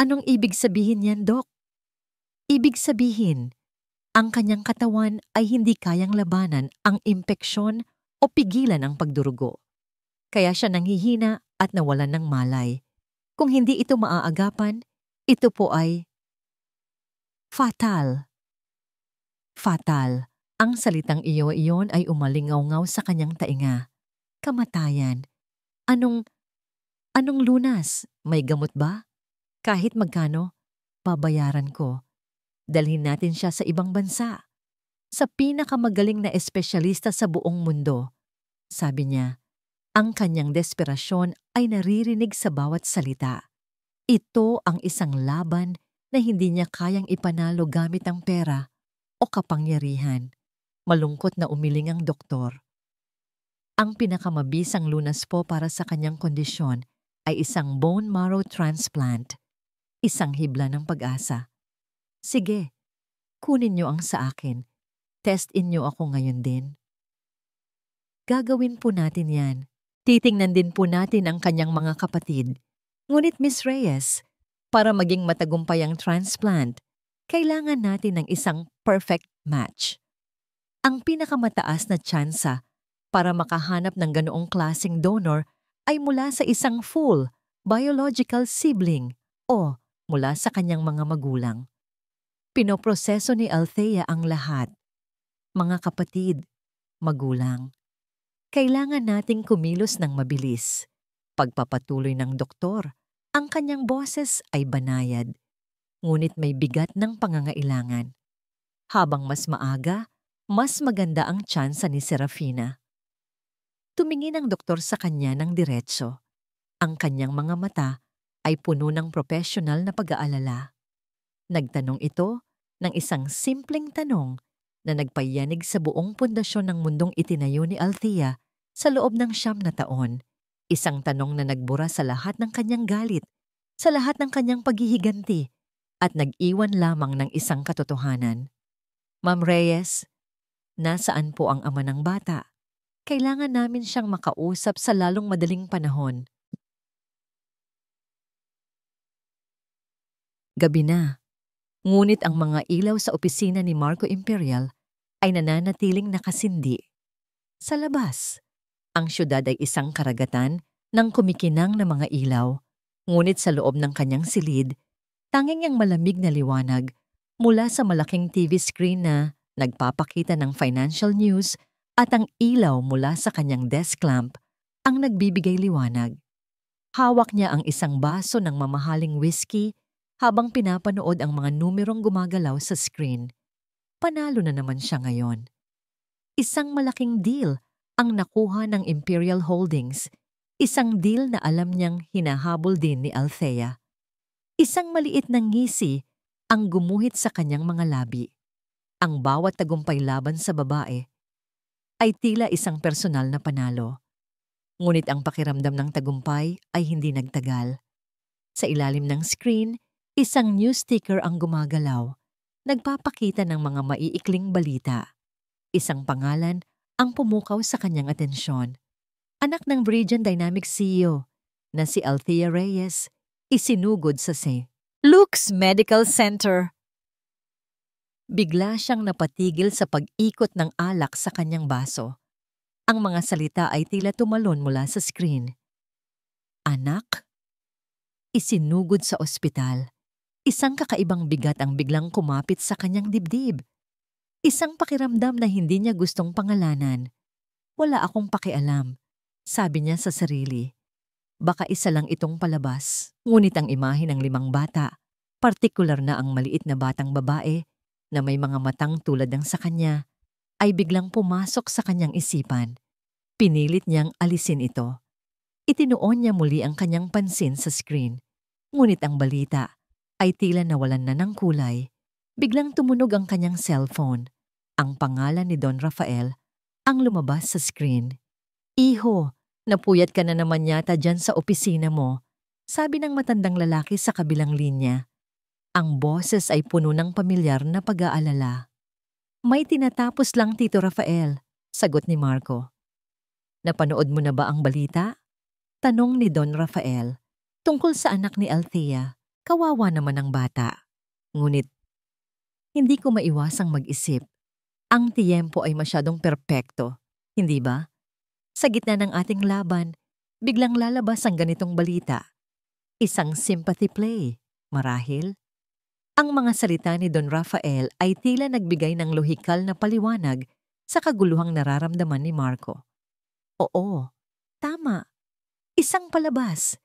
Anong ibig sabihin yan, Dok? Ibig sabihin, ang kanyang katawan ay hindi kayang labanan ang impeksyon o pigilan ang pagdurugo. Kaya siya nanghihina at nawalan ng malay. Kung hindi ito maaagapan, ito po ay fatal. Fatal. Ang salitang iyon ay umalingaw-ngaw sa kanyang tainga. Kamatayan. Anong lunas? May gamot ba? Kahit magkano, babayaran ko. Dalhin natin siya sa ibang bansa. Sa pinakamagaling na espesyalista sa buong mundo. Sabi niya, ang kanyang desperasyon ay naririnig sa bawat salita. Ito ang isang laban na hindi niya kayang ipanalo gamit ang pera o kapangyarihan. Malungkot na umiling ang doktor. Ang pinakamabisang lunas po para sa kanyang kondisyon ay isang bone marrow transplant, isang hibla ng pag-asa. Sige, kunin niyo ang sa akin. Test-in niyo ako ngayon din. Gagawin po natin yan. Titingnan din po natin ang kanyang mga kapatid. Ngunit Miss Reyes, para maging matagumpay ang transplant, kailangan natin ng isang perfect match. Ang pinakamataas na tsansa para makahanap ng ganoong klaseng donor ay mula sa isang full biological sibling o mula sa kanyang mga magulang. Pinoproseso ni Althea ang lahat. Mga kapatid, magulang. Kailangan nating kumilos ng mabilis. Pagpapatuloy ng doktor, ang kanyang boses ay banayad. Ngunit may bigat ng pangangailangan. Habang mas maaga, mas maganda ang tsansa ni Serafina. Tumingin ang doktor sa kanya ng diretso. Ang kanyang mga mata ay puno ng profesional na pag-aalala. Nagtanong ito ng isang simpleng tanong na nagpayanig sa buong pundasyon ng mundong itinayo ni Althea sa loob ng 9 na taon. Isang tanong na nagbura sa lahat ng kanyang galit, sa lahat ng kanyang paghihiganti, at nag-iwan lamang ng isang katotohanan. Ma'am Reyes, nasaan po ang ama ng bata? Kailangan namin siyang makausap sa lalong madaling panahon. Gabi na. Ngunit ang mga ilaw sa opisina ni Marco Imperial ay nananatiling nakasindi. Sa labas, ang syudad ay isang karagatan ng kumikinang na mga ilaw. Ngunit sa loob ng kanyang silid, tanging ang malamig na liwanag mula sa malaking TV screen na nagpapakita ng financial news at ang ilaw mula sa kanyang desk lamp ang nagbibigay liwanag. Hawak niya ang isang baso ng mamahaling whiskey habang pinapanood ang mga numerong gumagalaw sa screen. Panalo na naman siya ngayon. Isang malaking deal ang nakuha ng Imperial Holdings, isang deal na alam niyang hinahabol din ni Althea. Isang maliit na ngisi ang gumuhit sa kanyang mga labi. Ang bawat tagumpay laban sa babae ay tila isang personal na panalo. Ngunit ang pakiramdam ng tagumpay ay hindi nagtagal. Sa ilalim ng screen, isang news sticker ang gumagalaw, nagpapakita ng mga maiikling balita. Isang pangalan ang pumukaw sa kanyang atensyon. Anak ng Viridian Dynamics CEO na si Althea Reyes, isinugod sa St. Luke's Medical Center. Bigla siyang napatigil sa pag-ikot ng alak sa kanyang baso. Ang mga salita ay tila tumalon mula sa screen. Anak? Isinugod sa ospital. Isang kakaibang bigat ang biglang kumapit sa kanyang dibdib. Isang pakiramdam na hindi niya gustong pangalanan. Wala akong pakialam, sabi niya sa sarili. Baka isa lang itong palabas. Ngunit ang imahe ng 5 bata, partikular na ang maliit na batang babae na may mga matang tulad ng sa kanya, ay biglang pumasok sa kanyang isipan. Pinilit niyang alisin ito. Itinuon niya muli ang kanyang pansin sa screen. Ngunit ang balita ay tila nawalan na ng kulay. Biglang tumunog ang kanyang cellphone. Ang pangalan ni Don Rafael ang lumabas sa screen. Iho, napuyat ka na naman yata dyan sa opisina mo, sabi ng matandang lalaki sa kabilang linya. Ang boses ay puno ng pamilyar na pag-aalala. May tinatapos lang, Tito Rafael, sagot ni Marco. Napanood mo na ba ang balita? Tanong ni Don Rafael, tungkol sa anak ni Althea. Kawawa naman ang bata. Ngunit, hindi ko maiwasang mag-isip. Ang tiyempo ay masyadong perpekto, hindi ba? Sa gitna ng ating laban, biglang lalabas ang ganitong balita. Isang sympathy play, marahil. Ang mga salita ni Don Rafael ay tila nagbigay ng lohikal na paliwanag sa kaguluhang nararamdaman ni Marco. Oo, tama. Isang palabas.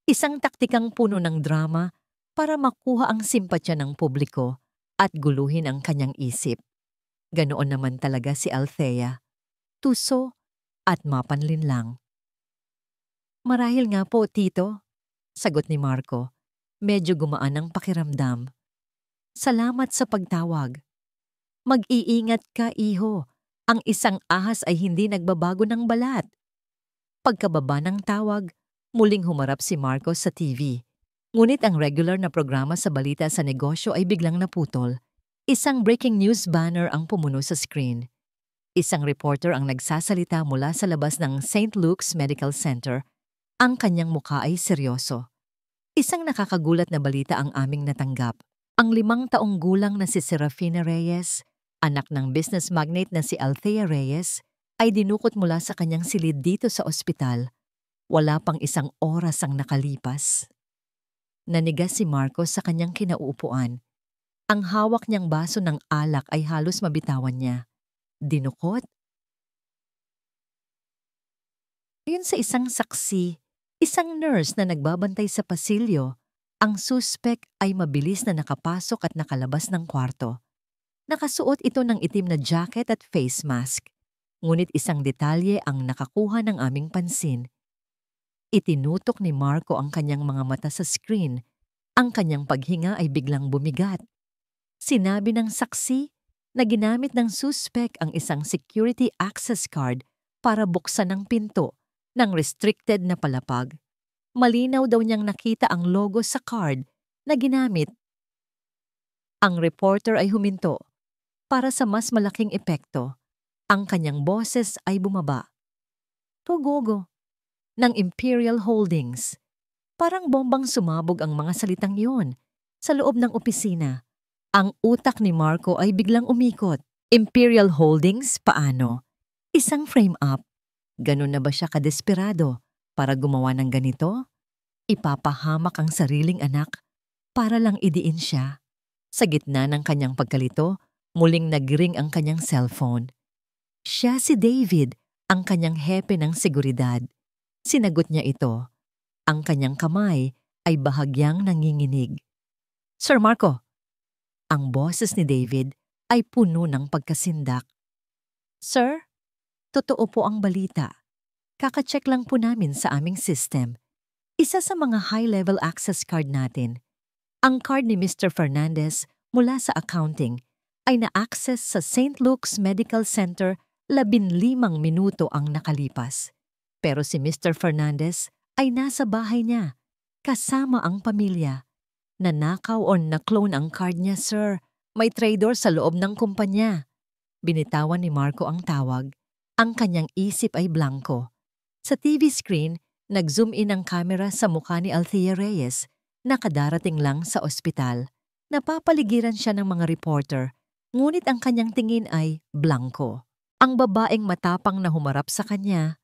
Isang taktikang puno ng drama para makuha ang simpatya ng publiko at guluhin ang kanyang isip. Ganoon naman talaga si Althea. Tuso at mapanlinlang. Marahil nga po, Tito, sagot ni Marco. Medyo gumaan ang pakiramdam. Salamat sa pagtawag. Mag-iingat ka, iho. Ang isang ahas ay hindi nagbabago ng balat. Pagkababa ng tawag, muling humarap si Marco sa TV. Ngunit ang regular na programa sa balita sa negosyo ay biglang naputol. Isang breaking news banner ang pumuno sa screen. Isang reporter ang nagsasalita mula sa labas ng St. Luke's Medical Center. Ang kanyang mukha ay seryoso. Isang nakakagulat na balita ang aming natanggap. Ang 5 taong gulang na si Serafina Reyes, anak ng business magnate na si Althea Reyes, ay dinukot mula sa kanyang silid dito sa ospital. Wala pang 1 oras ang nakalipas. Nanigas si Marcos sa kanyang kinauupuan. Ang hawak niyang baso ng alak ay halos mabitawan niya. Dinukot? Ayon sa isang saksi, isang nurse na nagbabantay sa pasilyo, ang suspek ay mabilis na nakapasok at nakalabas ng kwarto. Nakasuot ito ng itim na jacket at face mask. Ngunit isang detalye ang nakakuha ng aming pansin. Itinutok ni Marco ang kanyang mga mata sa screen. Ang kanyang paghinga ay biglang bumigat. Sinabi ng saksi na ginamit ng suspek ang isang security access card para buksan ang pinto ng restricted na palapag. Malinaw daw niyang nakita ang logo sa card na ginamit. Ang reporter ay huminto. Para sa mas malaking epekto, ang kanyang boses ay bumaba. Togogo, ng Imperial Holdings. Parang bombang sumabog ang mga salitang iyon. Sa loob ng opisina, ang utak ni Marco ay biglang umikot. Imperial Holdings, paano? Isang frame-up. Ganun na ba siya kadesperado para gumawa ng ganito? Ipapahamak ang sariling anak para lang idiin siya. Sa gitna ng kanyang pagkalito, muling nagring ang kanyang cellphone. Siya si David, ang kanyang hepe ng seguridad. Sinagot niya ito. Ang kanyang kamay ay bahagyang nanginginig. Sir Marco, ang boses ni David ay puno ng pagkasindak. Sir, totoo po ang balita. Kaka-check lang po namin sa aming system. Isa sa mga high-level access card natin. Ang card ni Mr. Fernandez mula sa accounting ay na-access sa St. Luke's Medical Center 15 minuto ang nakalipas. Pero si Mr. Fernandez ay nasa bahay niya, kasama ang pamilya. Nanakaw o na-clone ang card niya, sir. May traitor sa loob ng kumpanya. Binitawan ni Marco ang tawag. Ang kanyang isip ay blanko. Sa TV screen, nag-zoom in ang kamera sa mukha ni Althea Reyes na kadarating lang sa ospital. Napapaligiran siya ng mga reporter, ngunit ang kanyang tingin ay blanko. Ang babaeng matapang na humarap sa kanya,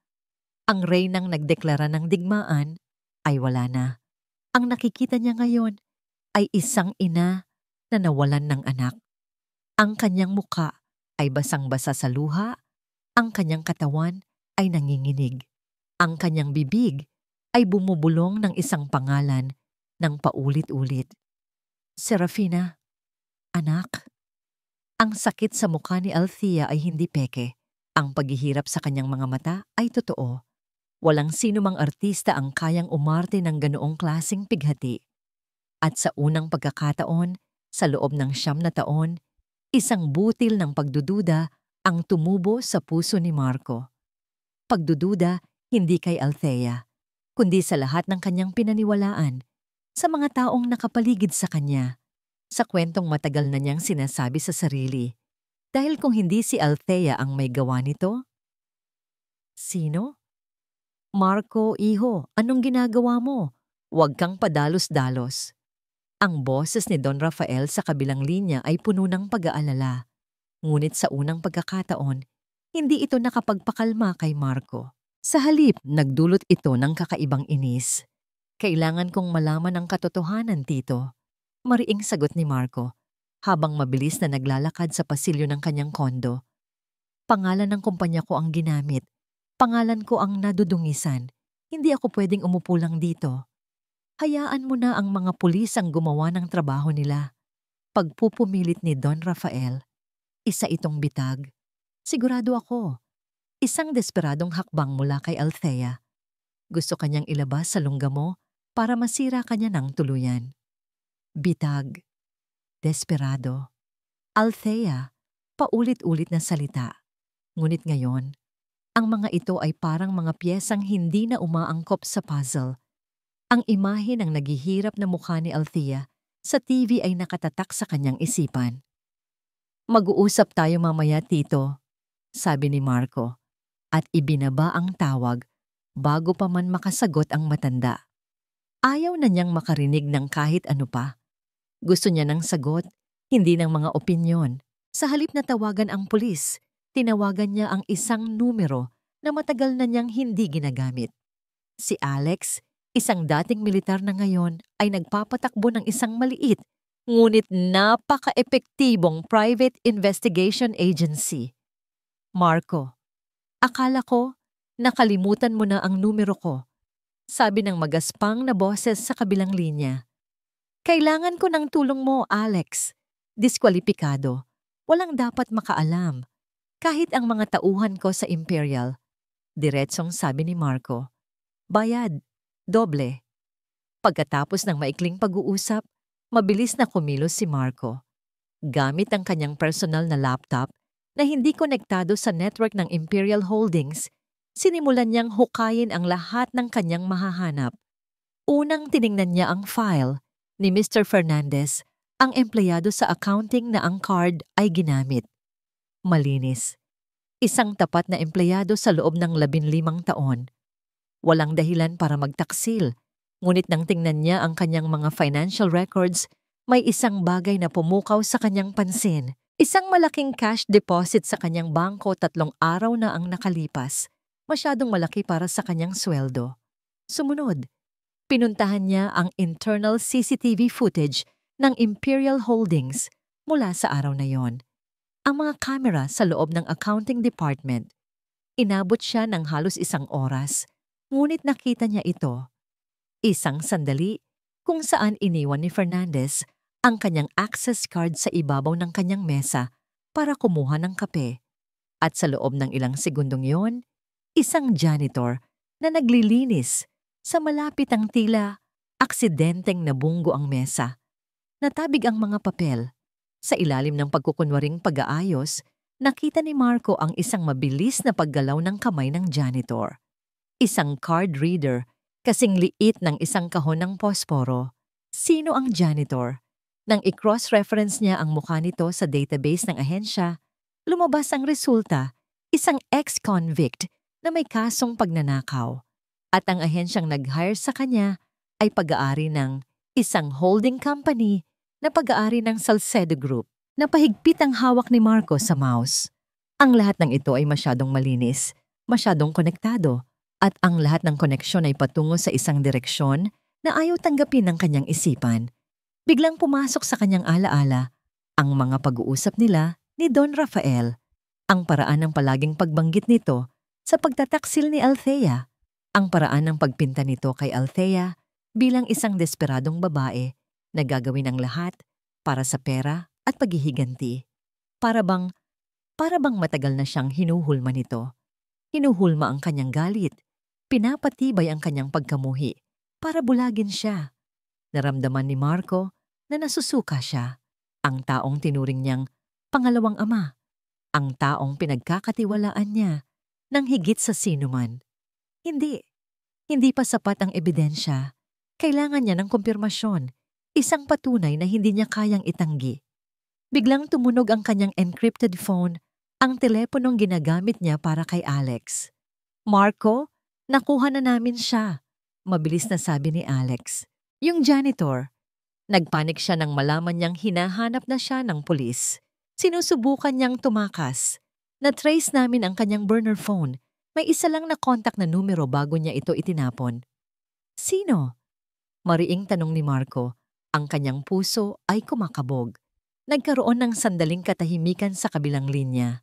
ang reynang nagdeklara ng digmaan, ay wala na. Ang nakikita niya ngayon ay isang ina na nawalan ng anak. Ang kanyang muka ay basang-basa sa luha, ang kanyang katawan ay nanginginig. Ang kanyang bibig ay bumubulong ng isang pangalan ng paulit-ulit. Serafina, anak. Ang sakit sa mukha ni Althea ay hindi peke. Ang paghihirap sa kanyang mga mata ay totoo. Walang sinumang artista ang kayang umarte ng ganoong klaseng pighati. At sa unang pagkakataon, sa loob ng 9 na taon, isang butil ng pagdududa ang tumubo sa puso ni Marco. Pagdududa hindi kay Althea, kundi sa lahat ng kanyang pinaniwalaan, sa mga taong nakapaligid sa kanya, sa kwentong matagal na niyang sinasabi sa sarili. Dahil kung hindi si Althea ang may gawa nito, sino? Marco, iho, anong ginagawa mo? Huwag kang padalos-dalos. Ang boses ni Don Rafael sa kabilang linya ay puno ng pag-aalala. Ngunit sa unang pagkakataon, hindi ito nakapagpakalma kay Marco. Sa halip, nagdulot ito ng kakaibang inis. Kailangan kong malaman ang katotohanan, Tito. Mariing sagot ni Marco, habang mabilis na naglalakad sa pasilyo ng kanyang kondo. Pangalan ng kumpanya ko ang ginamit. Pangalan ko ang nadudungisan. Hindi ako pwedeng umupo lang dito. Hayaan mo na ang mga pulis ang gumawa ng trabaho nila. Pagpupumilit ni Don Rafael, isa itong bitag. Sigurado ako, isang desperadong hakbang mula kay Althea. Gusto kanyang ilabas sa lungga mo para masira kanya ng tuluyan. Bitag, desperado, Althea, paulit-ulit na salita. Ngunit ngayon, ang mga ito ay parang mga piyesang hindi na umaangkop sa puzzle. Ang imahe ng naghihirap na mukha ni Althea sa TV ay nakatatak sa kanyang isipan. Mag-uusap tayo mamaya, Tito, sabi ni Marco, at ibinaba ang tawag bago pa man makasagot ang matanda. Ayaw na niyang makarinig ng kahit ano pa. Gusto niya ng sagot, hindi ng mga opinyon. Sa halip na tawagan ang pulis, tinawagan niya ang isang numero na matagal na niyang hindi ginagamit. Si Alex, isang dating militar na ngayon, ay nagpapatakbo ng isang maliit, ngunit napaka-epektibong private investigation agency. Marco, akala ko, nakalimutan mo na ang numero ko, sabi ng magaspang na boses sa kabilang linya. Kailangan ko ng tulong mo, Alex. Diskwalipikado. Walang dapat makaalam. Kahit ang mga tauhan ko sa Imperial. Diretsong sabi ni Marco. Bayad. Doble. Pagkatapos ng maikling pag-uusap, mabilis na kumilos si Marco. Gamit ang kanyang personal na laptop na hindi konektado sa network ng Imperial Holdings, sinimulan niyang hukayin ang lahat ng kanyang mahahanap. Unang tiningnan niya ang file ni Mr. Fernandez, ang empleyado sa accounting na ang card ay ginamit. Malinis. Isang tapat na empleyado sa loob ng 15 taon. Walang dahilan para magtaksil, ngunit nang tingnan niya ang kanyang mga financial records, may isang bagay na pumukaw sa kanyang pansin. Isang malaking cash deposit sa kanyang bangko 3 araw na ang nakalipas. Masyadong malaki para sa kanyang sweldo. Sumunod, pinuntahan niya ang internal CCTV footage ng Imperial Holdings mula sa araw na yon. Ang mga kamera sa loob ng accounting department. Inabot siya ng halos 1 oras, ngunit nakita niya ito. Isang sandali kung saan iniwan ni Fernandez ang kanyang access card sa ibabaw ng kanyang mesa para kumuha ng kape. At sa loob ng ilang segundong yon, isang janitor na naglilinis sa malapit ang tila aksidenteng nabunggo ang mesa. Natabig ang mga papel. Sa ilalim ng pagkukunwaring pag-aayos, nakita ni Marco ang isang mabilis na paggalaw ng kamay ng janitor. Isang card reader, kasing liit ng isang kahon ng posporo. Sino ang janitor? Nang i-cross-reference niya ang mukha nito sa database ng ahensya, lumabas ang resulta, isang ex-convict na may kasong pagnanakaw. At ang ahensyang nag-hire sa kanya ay pag-aari ng isang holding company na pag-aari ng Salcedo Group. Napahigpit ang hawak ni Marco sa mouse. Ang lahat ng ito ay masyadong malinis, masyadong konektado, at ang lahat ng koneksyon ay patungo sa isang direksyon na ayaw tanggapin ng kanyang isipan. Biglang pumasok sa kanyang alaala ang mga pag-uusap nila ni Don Rafael, ang paraan ng palaging pagbanggit nito sa pagtataksil ni Althea, ang paraan ng pagpinta nito kay Althea bilang isang desperadong babae na gagawin ang lahat para sa pera at paghihiganti. Para bang matagal na siyang hinuhulma nito. Hinuhulma ang kanyang galit, pinapatibay ang kanyang pagkamuhi para bulagin siya. Naramdaman ni Marco na nasusuka siya, ang taong tinuring niyang pangalawang ama, ang taong pinagkakatiwalaan niya ng higit sa sinuman. Hindi pa sapat ang ebidensya. Kailangan niya ng kumpirmasyon, isang patunay na hindi niya kayang itanggi. Biglang tumunog ang kanyang encrypted phone, ang teleponong ginagamit niya para kay Alex. Marco, nakuha na namin siya, mabilis na sabi ni Alex. Yung janitor, Nagpanik siya nang malaman niyang hinahanap na siya ng pulis. Sinusubukan niyang tumakas. Na-trace namin ang kanyang burner phone. May isa lang na contact na numero bago niya ito itinapon. Sino? Mariing tanong ni Marco. Ang kanyang puso ay kumakabog. Nagkaroon ng sandaling katahimikan sa kabilang linya.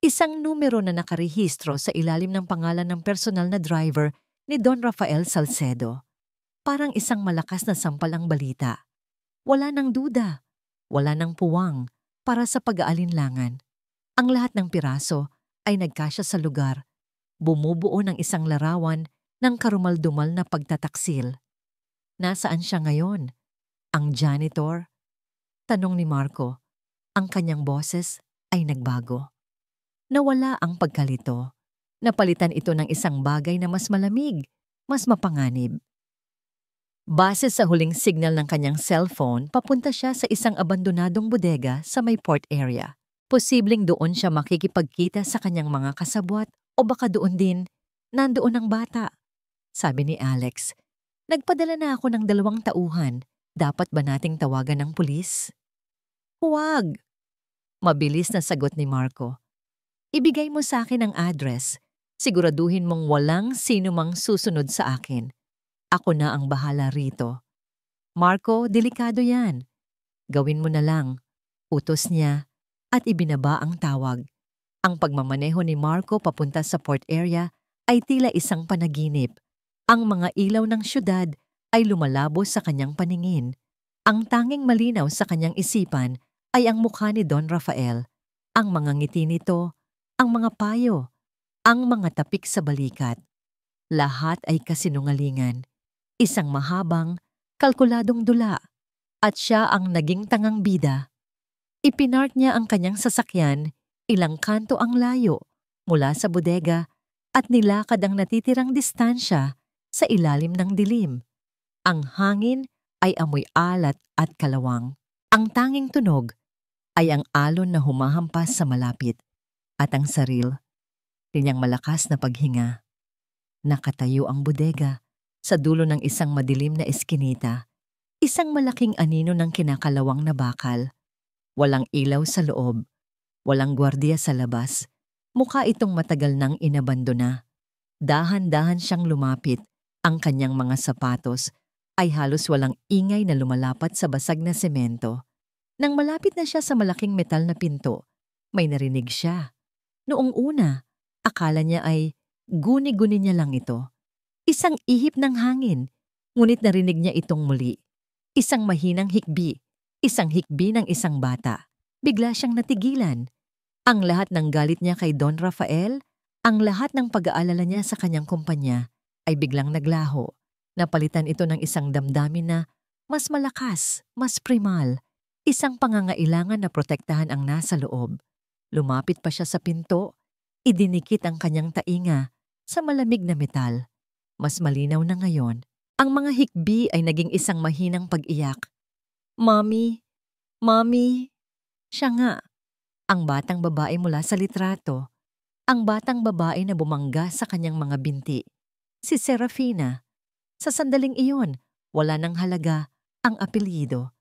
Isang numero na nakarehistro sa ilalim ng pangalan ng personal na driver ni Don Rafael Salcedo. Parang isang malakas na sampal ang balita. Wala nang duda, wala nang puwang para sa pag-aalinlangan. Ang lahat ng piraso ay nagkasya sa lugar. Bumubuo ng isang larawan ng karumaldumal na pagtataksil. Nasaan siya ngayon? Ang janitor? Tanong ni Marco. Ang kanyang boses ay nagbago. Nawala ang pagkalito. Napalitan ito ng isang bagay na mas malamig, mas mapanganib. Base sa huling signal ng kanyang cellphone, papunta siya sa isang abandonadong bodega sa may port area. Posibleng doon siya makikipagkita sa kanyang mga kasabwat o baka doon din, nandoon ang bata. Sabi ni Alex. Nagpadala na ako ng 2 tauhan. Dapat ba nating tawagan ng pulis? Huwag! Mabilis na sagot ni Marco. Ibigay mo sa akin ang address. Siguraduhin mong walang sino mang susunod sa akin. Ako na ang bahala rito. Marco, delikado yan. Gawin mo na lang. Utos niya at ibinaba ang tawag. Ang pagmamaneho ni Marco papunta sa port area ay tila isang panaginip. Ang mga ilaw ng syudad ay lumalabo sa kanyang paningin. Ang tanging malinaw sa kanyang isipan ay ang mukha ni Don Rafael, ang mga ngiti nito, ang mga payo, ang mga tapik sa balikat. Lahat ay kasinungalingan. Isang mahabang, kalkuladong dula, at siya ang naging tangang bida. Ipinark niya ang kanyang sasakyan, ilang kanto ang layo, mula sa bodega, at nilakad ang natitirang distansya sa ilalim ng dilim. Ang hangin ay amoy alat at kalawang. Ang tanging tunog ay ang alon na humahampas sa malapit at ang saril, kanyang malakas na paghinga. Nakatayo ang bodega sa dulo ng isang madilim na eskinita, isang malaking anino ng kinakalawang na bakal. Walang ilaw sa loob, walang gwardiya sa labas. Mukha itong matagal nang inabandona. Dahan-dahan siyang lumapit. Ang kanyang mga sapatos ay halos walang ingay na lumalapat sa basag na semento. Nang malapit na siya sa malaking metal na pinto, may narinig siya. Noong una, akala niya ay guni-guni niya lang ito. Isang ihip ng hangin, ngunit narinig niya itong muli. Isang mahinang hikbi, isang hikbi ng isang bata. Bigla siyang natigilan. Ang lahat ng galit niya kay Don Rafael, ang lahat ng pag-aalala niya sa kanyang kumpanya, ay biglang naglaho. Napalitan ito ng isang damdamin na mas malakas, mas primal, isang pangangailangan na protektahan ang nasa loob. Lumapit pa siya sa pinto, idinikit ang kanyang tainga sa malamig na metal. Mas malinaw na ngayon, ang mga hikbi ay naging isang mahinang pag-iyak. Mommy, Mommy. Siya nga, ang batang babae mula sa litrato, ang batang babae na bumangga sa kanyang mga binti. Si Serafina. Sa sandaling iyon, wala nang halaga ang apelyido.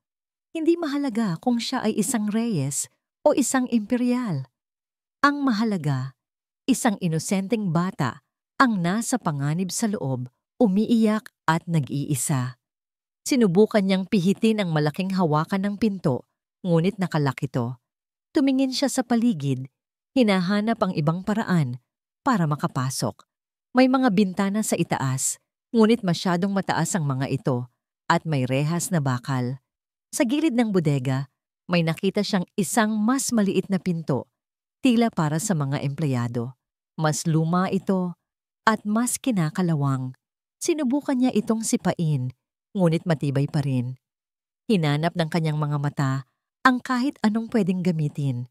Hindi mahalaga kung siya ay isang Reyes o isang imperial. Ang mahalaga, isang inosenteng bata ang nasa panganib sa loob, umiiyak at nag-iisa. Sinubukan niyang pihitin ang malaking hawakan ng pinto, ngunit nakalak ito. Tumingin siya sa paligid, hinahanap ang ibang paraan para makapasok. May mga bintana sa itaas, ngunit masyadong mataas ang mga ito at may rehas na bakal. Sa gilid ng bodega, may nakita siyang isang mas maliit na pinto, tila para sa mga empleyado. Mas luma ito at mas kinakalawang. Sinubukan niya itong sipain, ngunit matibay pa rin. Hinanap ng kanyang mga mata ang kahit anong pwedeng gamitin.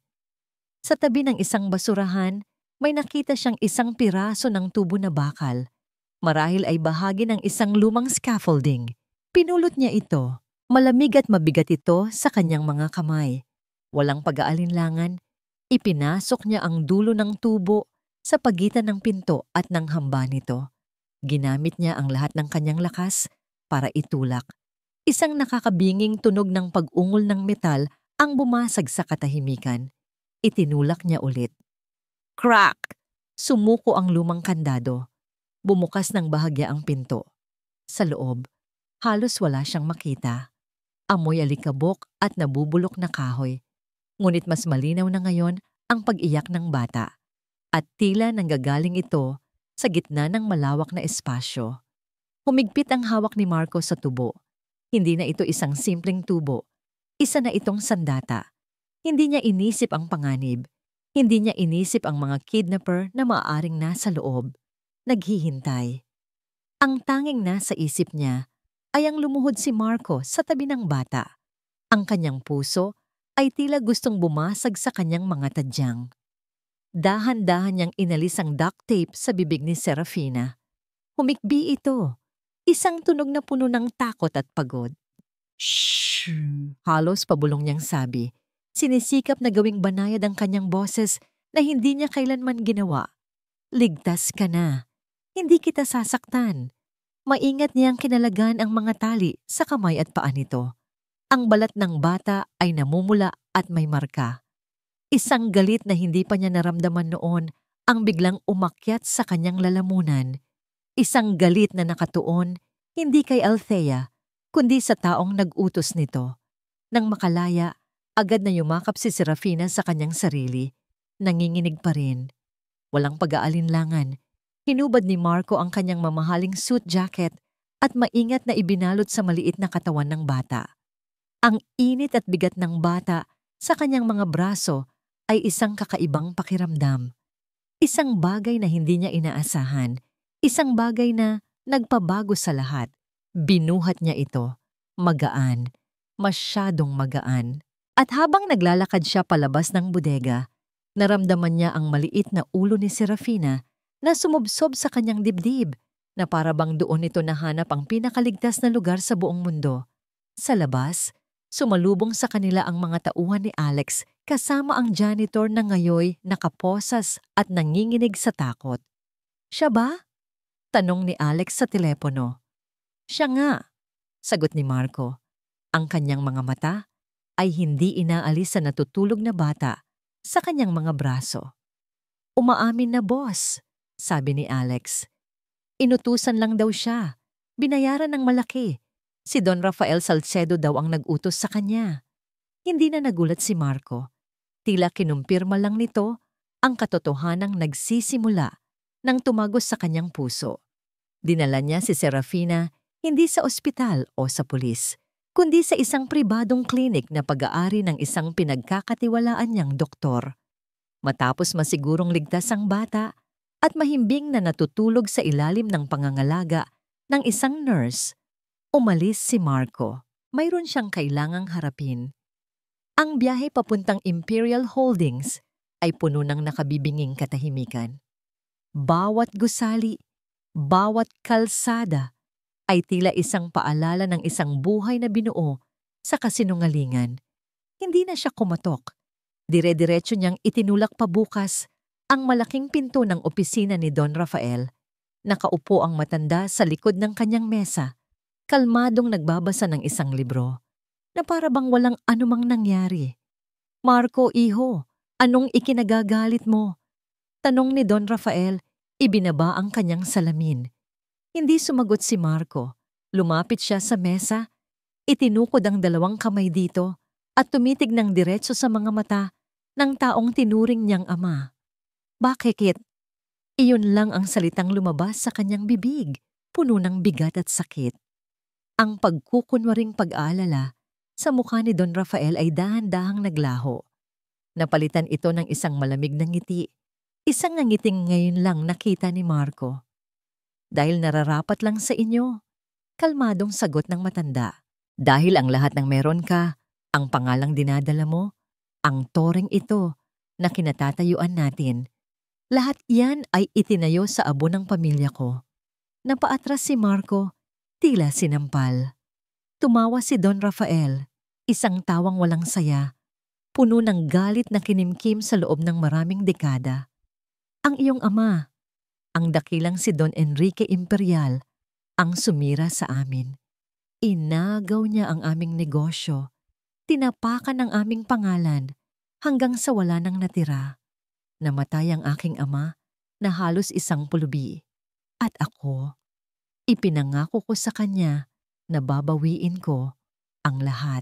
Sa tabi ng isang basurahan, may nakita siyang isang piraso ng tubo na bakal. Marahil ay bahagi ng isang lumang scaffolding. Pinulot niya ito. Malamig at mabigat ito sa kanyang mga kamay. Walang pag-aalinlangan, ipinasok niya ang dulo ng tubo sa pagitan ng pinto at ng hamba nito. Ginamit niya ang lahat ng kanyang lakas para itulak. Isang nakakabinging tunog ng pag-ungol ng metal ang bumasag sa katahimikan. Itinulak niya ulit. Crack! Sumuko ang lumang kandado. Bumukas ng bahagya ang pinto. Sa loob, halos wala siyang makita. Amoy alikabok at nabubulok na kahoy. Ngunit mas malinaw na ngayon ang pag-iyak ng bata. At tila nanggagaling ito sa gitna ng malawak na espasyo. Humigpit ang hawak ni Marco sa tubo. Hindi na ito isang simpleng tubo. Isa na itong sandata. Hindi niya inisip ang panganib. Hindi niya inisip ang mga kidnapper na maaaring nasa loob. Naghihintay. Ang tanging nasa isip niya ay ang lumuhod si Marco sa tabi ng bata. Ang kanyang puso ay tila gustong bumasag sa kanyang mga tadyang. Dahan-dahan niyang inalis ang duct tape sa bibig ni Serafina. Humikbi ito. Isang tunog na puno ng takot at pagod. Shh! Halos pabulong niyang sabi. Sinisikap na gawing banayad ang kanyang boses na hindi niya kailanman ginawa. Ligtas ka na. Hindi kita sasaktan. Maingat niyang kinalagan ang mga tali sa kamay at paa nito. Ang balat ng bata ay namumula at may marka. Isang galit na hindi pa niya naramdaman noon ang biglang umakyat sa kanyang lalamunan. Isang galit na nakatuon hindi kay Althea, kundi sa taong nag-utos nito. Nang makalaya, agad na yumakap si Serafina sa kanyang sarili. Nanginginig pa rin. Walang pag-aalinlangan. Hinubad ni Marco ang kanyang mamahaling suit jacket at maingat na ibinalot sa maliit na katawan ng bata. Ang init at bigat ng bata sa kanyang mga braso ay isang kakaibang pakiramdam. Isang bagay na hindi niya inaasahan. Isang bagay na nagpabago sa lahat. Binuhat niya ito. Magaan. Masyadong magaan. At habang naglalakad siya palabas ng bodega, naramdaman niya ang maliit na ulo ni Serafina na sumubsob sa kanyang dibdib na para bang doon ito nahanap ang pinakaligtas na lugar sa buong mundo. Sa labas, sumalubong sa kanila ang mga tauhan ni Alex kasama ang janitor na ngayoy nakaposas at nanginginig sa takot. Siya ba? Tanong ni Alex sa telepono. Siya nga, sagot ni Marco. Ang kanyang mga mata ay hindi inaalis sa natutulog na bata sa kanyang mga braso. Umaamin na boss, sabi ni Alex. Inutusan lang daw siya. Binayaran ng malaki. Si Don Rafael Salcedo daw ang nag-utos sa kanya. Hindi na nagulat si Marco. Tila kinumpirma lang nito ang katotohanang nagsisimula nang tumagos sa kanyang puso. Dinala niya si Serafina hindi sa ospital o sa pulis, kundi sa isang pribadong klinik na pag-aari ng isang pinagkakatiwalaan niyang doktor. Matapos masigurong ligtas ang bata at mahimbing na natutulog sa ilalim ng pangangalaga ng isang nurse, umalis si Marco. Mayroon siyang kailangang harapin. Ang biyahe papuntang Imperial Holdings ay puno ng nakabibinging katahimikan. Bawat gusali, bawat kalsada ay tila isang paalala ng isang buhay na binuo sa kasinungalingan. Hindi na siya kumatok. Dire-diretso niyang itinulak pabukas ang malaking pinto ng opisina ni Don Rafael. Nakaupo ang matanda sa likod ng kanyang mesa, kalmadong nagbabasa ng isang libro, na para bang walang anumang nangyari. Marco, iho, anong ikinagagalit mo? Tanong ni Don Rafael, ibinaba ang kanyang salamin. Hindi sumagot si Marco. Lumapit siya sa mesa, itinukod ang dalawang kamay dito at tumitig ng diretso sa mga mata ng taong tinuring niyang ama. Bakit? Iyon lang ang salitang lumabas sa kanyang bibig, puno ng bigat at sakit. Ang pagkukunwaring pag-aalala sa mukha ni Don Rafael ay dahan-dahang naglaho. Napalitan ito ng isang malamig na ngiti. Isang ngiting ngayon lang nakita ni Marco. Dahil nararapat lang sa inyo, kalmadong sagot ng matanda. Dahil ang lahat ng meron ka, ang pangalang dinadala mo, ang toreng ito na kinatatayuan natin, lahat yan ay itinayo sa abo ng pamilya ko. Napaatras si Marco, tila sinampal. Tumawa si Don Rafael, isang tawang walang saya, puno ng galit na kinimkim sa loob ng maraming dekada. Ang iyong ama, ang dakilang si Don Enrique Imperial, ang sumira sa amin. Inagaw niya ang aming negosyo. Tinapakan ang aming pangalan hanggang sa wala nang natira. Namatay ang aking ama na halos isang pulubi. At ako, ipinangako ko sa kanya na babawiin ko ang lahat.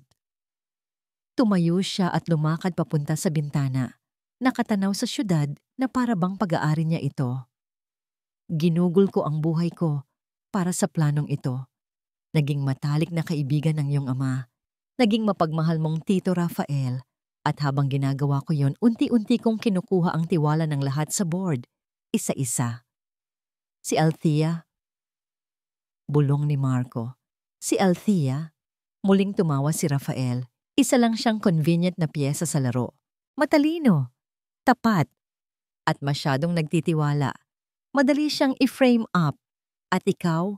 Tumayo siya at lumakad papunta sa bintana. Nakatanaw sa syudad na para bang pag-aari niya ito. Ginugol ko ang buhay ko para sa planong ito. Naging matalik na kaibigan ng iyong ama. Naging mapagmahal mong Tito Rafael. At habang ginagawa ko yon, unti-unti kong kinukuha ang tiwala ng lahat sa board. Isa-isa. Si Althea. Bulong ni Marco. Si Althea. Muling tumawa si Rafael. Isa lang siyang convenient na piyesa sa laro. Matalino, tapat, at masyadong nagtitiwala. Madali siyang i-frame up. At ikaw,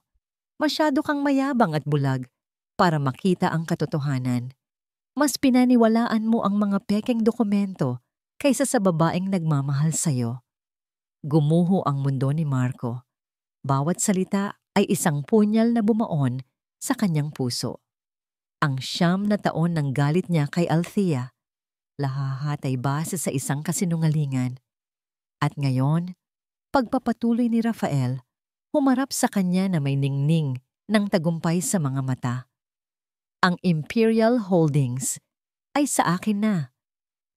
masyado kang mayabang at bulag para makita ang katotohanan. Mas pinaniwalaan mo ang mga pekeng dokumento kaysa sa babaeng nagmamahal sa'yo. Gumuho ang mundo ni Marco. Bawat salita ay isang punyal na bumaon sa kanyang puso. Ang 9 na taon ng galit niya kay Althea, lahat ay base sa isang kasinungalingan. At ngayon, pagpapatuloy ni Rafael, humarap sa kanya na may ningning ng tagumpay sa mga mata. Ang Imperial Holdings ay sa akin na.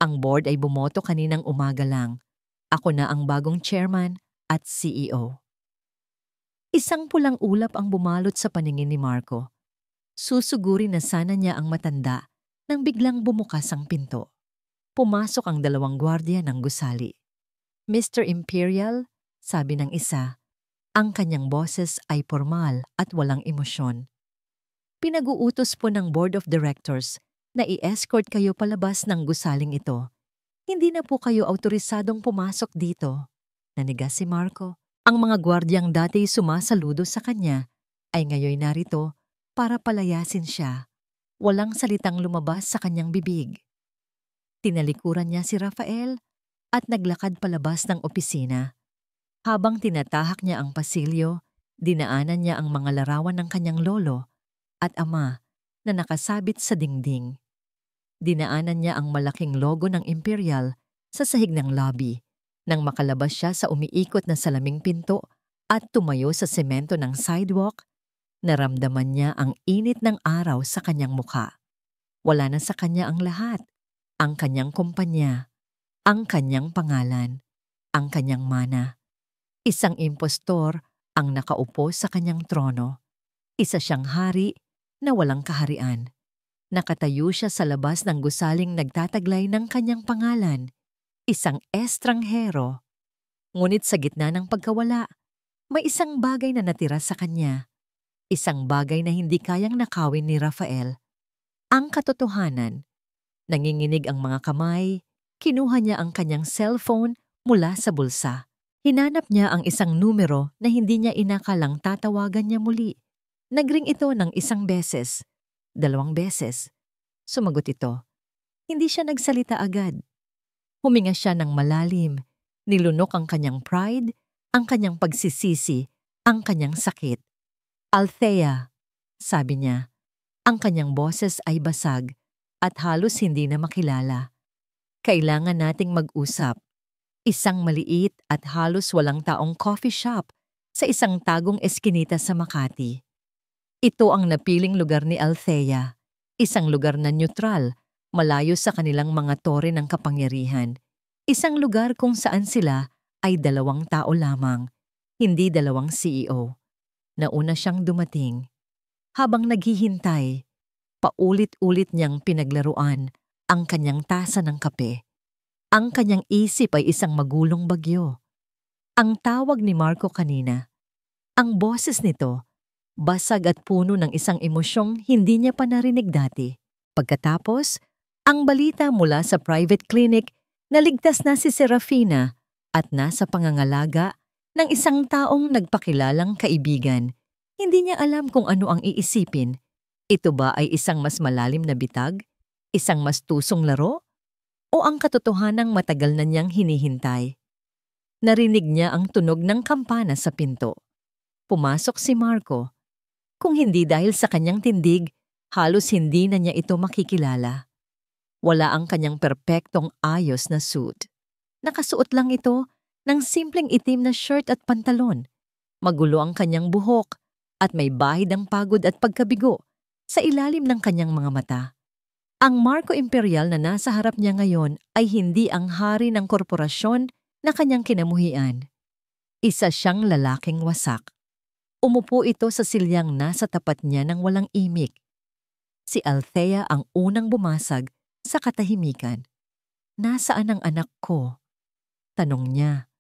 Ang board ay bumoto kaninang umaga lang. Ako na ang bagong chairman at CEO. Isang pulang ulap ang bumalot sa paningin ni Marco. Susuguri na sana niya ang matanda nang biglang bumukas ang pinto. Pumasok ang 2 gwardiya ng gusali. Mr. Imperial, sabi ng isa, ang kanyang boses ay formal at walang emosyon. Pinag-uutos po ng Board of Directors na i-escort kayo palabas ng gusaling ito. Hindi na po kayo autorisadong pumasok dito. Nanigas si Marco. Ang mga gwardyang dati sumasaludo sa kanya ay ngayon narito para palayasin siya. Walang salitang lumabas sa kanyang bibig. Tinalikuran niya si Rafael at naglakad palabas ng opisina. Habang tinatahak niya ang pasilyo, dinaanan niya ang mga larawan ng kanyang lolo at ama na nakasabit sa dingding. Dinaanan niya ang malaking logo ng Imperial sa sahig ng lobby nang makalabas siya sa umiikot na salaming pinto at tumayo sa semento ng sidewalk. Naramdaman niya ang init ng araw sa kanyang mukha. Wala na sa kanya ang lahat. Ang kanyang kumpanya, ang kanyang pangalan, ang kanyang mana. Isang impostor ang nakaupo sa kanyang trono. Isa siyang hari na walang kaharian. Nakatayo siya sa labas ng gusaling nagtataglay ng kanyang pangalan. Isang estranghero. Ngunit sa gitna ng pagkawala, may isang bagay na natira sa kanya. Isang bagay na hindi kayang nakawin ni Rafael. Ang katotohanan. Nanginginig ang mga kamay, kinuha niya ang kanyang cellphone mula sa bulsa. Hinanap niya ang isang numero na hindi niya inakalang tatawagan niya muli. Nagring ito ng 1 beses, 2 beses. Sumagot ito. Hindi siya nagsalita agad. Huminga siya ng malalim, nilunok ang kanyang pride, ang kanyang pagsisisi, ang kanyang sakit. Althea, sabi niya. Ang kanyang boses ay basag at halos hindi na makilala. Kailangan nating mag-usap. Isang maliit at halos walang taong coffee shop sa isang tagong eskinita sa Makati. Ito ang napiling lugar ni Althea, isang lugar na neutral, malayo sa kanilang mga tore ng kapangyarihan. Isang lugar kung saan sila ay 2 tao lamang, hindi 2 CEO. Nauna siyang dumating. Habang naghihintay, paulit-ulit niyang pinaglaruan ang kanyang tasa ng kape. Ang kanyang isip ay isang magulong bagyo. Ang tawag ni Marco kanina, ang boses nito, basag at puno ng isang emosyong hindi niya pa narinig dati. Pagkatapos, ang balita mula sa private clinic na ligtas na si Serafina at nasa pangangalaga ng isang taong nagpakilalang kaibigan. Hindi niya alam kung ano ang iisipin. Ito ba ay isang mas malalim na bitag? Isang mas tusong laro? O ang katotohanang matagal na niyang hinihintay? Narinig niya ang tunog ng kampana sa pinto. Pumasok si Marco. Kung hindi dahil sa kanyang tindig, halos hindi na niya ito makikilala. Wala ang kanyang perpektong ayos na suit. Nakasuot lang ito ng simpleng itim na shirt at pantalon. Magulo ang kanyang buhok at may bahid ang pagod at pagkabigo sa ilalim ng kanyang mga mata. Ang Marco Imperial na nasa harap niya ngayon ay hindi ang hari ng korporasyon na kanyang kinamuhian. Isa siyang lalaking wasak. Umupo ito sa silyang nasa tapat niya ng walang imik. Si Althea ang unang bumasag sa katahimikan. "Nasaan ang anak ko?" tanong niya.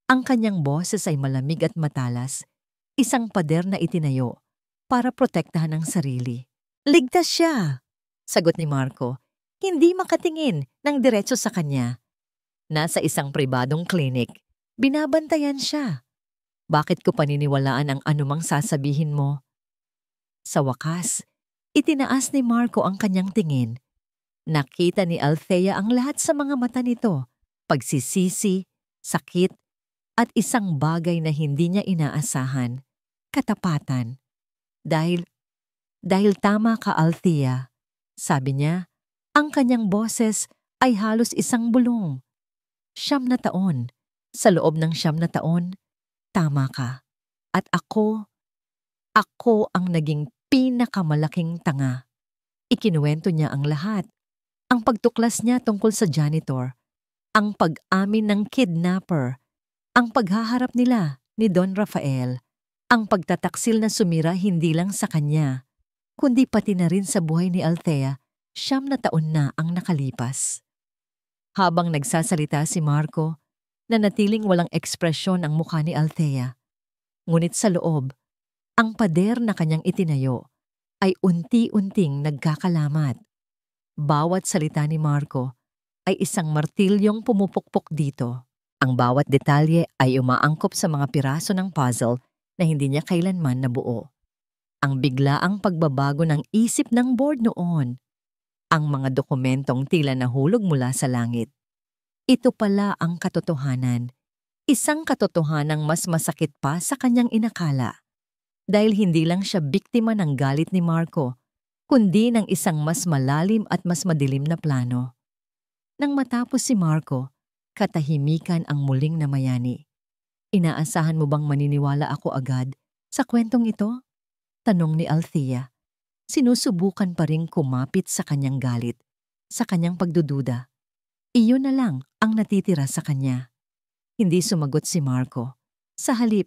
Ang kanyang boses ay malamig at matalas, isang pader na itinayo para protektahan ang sarili. "Ligtas siya," sagot ni Marco, hindi makatingin ng diretso sa kanya. "Nasa isang pribadong klinik. Binabantayan siya. Bakit ko paniniwalaan ang anumang sasabihin mo?" Sa wakas, itinaas ni Marco ang kanyang tingin. Nakita ni Althea ang lahat sa mga mata nito, pagsisisi, sakit, at isang bagay na hindi niya inaasahan, katapatan. Dahil tama ka, Althea, sabi niya, ang kanyang boses ay halos isang bulong. 9 na taon. Sa loob ng 9 na taon, tama ka. At ako ang naging pinakamalaking tanga. Ikinuwento niya ang lahat. Ang pagtuklas niya tungkol sa janitor, ang pag-amin ng kidnapper, ang paghaharap nila ni Don Rafael, ang pagtataksil na sumira hindi lang sa kanya, kundi pati na rin sa buhay ni Althea. 9 na taon na ang nakalipas. Habang nagsasalita si Marco, nanatiling walang ekspresyon ang mukha ni Althea. Ngunit sa loob, ang pader na kanyang itinayo ay unti-unting nagkakalamat. Bawat salita ni Marco ay isang martilyong pumupukpok dito. Ang bawat detalye ay umaangkop sa mga piraso ng puzzle na hindi niya kailanman nabuo. Ang biglaang pagbabago ng isip ng board noon. Ang mga dokumentong tila nahulog mula sa langit. Ito pala ang katotohanan. Isang katotohanang mas masakit pa sa kanyang inakala. Dahil hindi lang siya biktima ng galit ni Marco, kundi ng isang mas malalim at mas madilim na plano. Nang matapos si Marco, katahimikan ang muling namayani. "Inaasahan mo bang maniniwala ako agad sa kwentong ito?" tanong ni Althea. Sinusubukan pa ring kumapit sa kanyang galit, sa kanyang pagdududa. Iyon na lang ang natitira sa kanya. Hindi sumagot si Marco. Sa halip,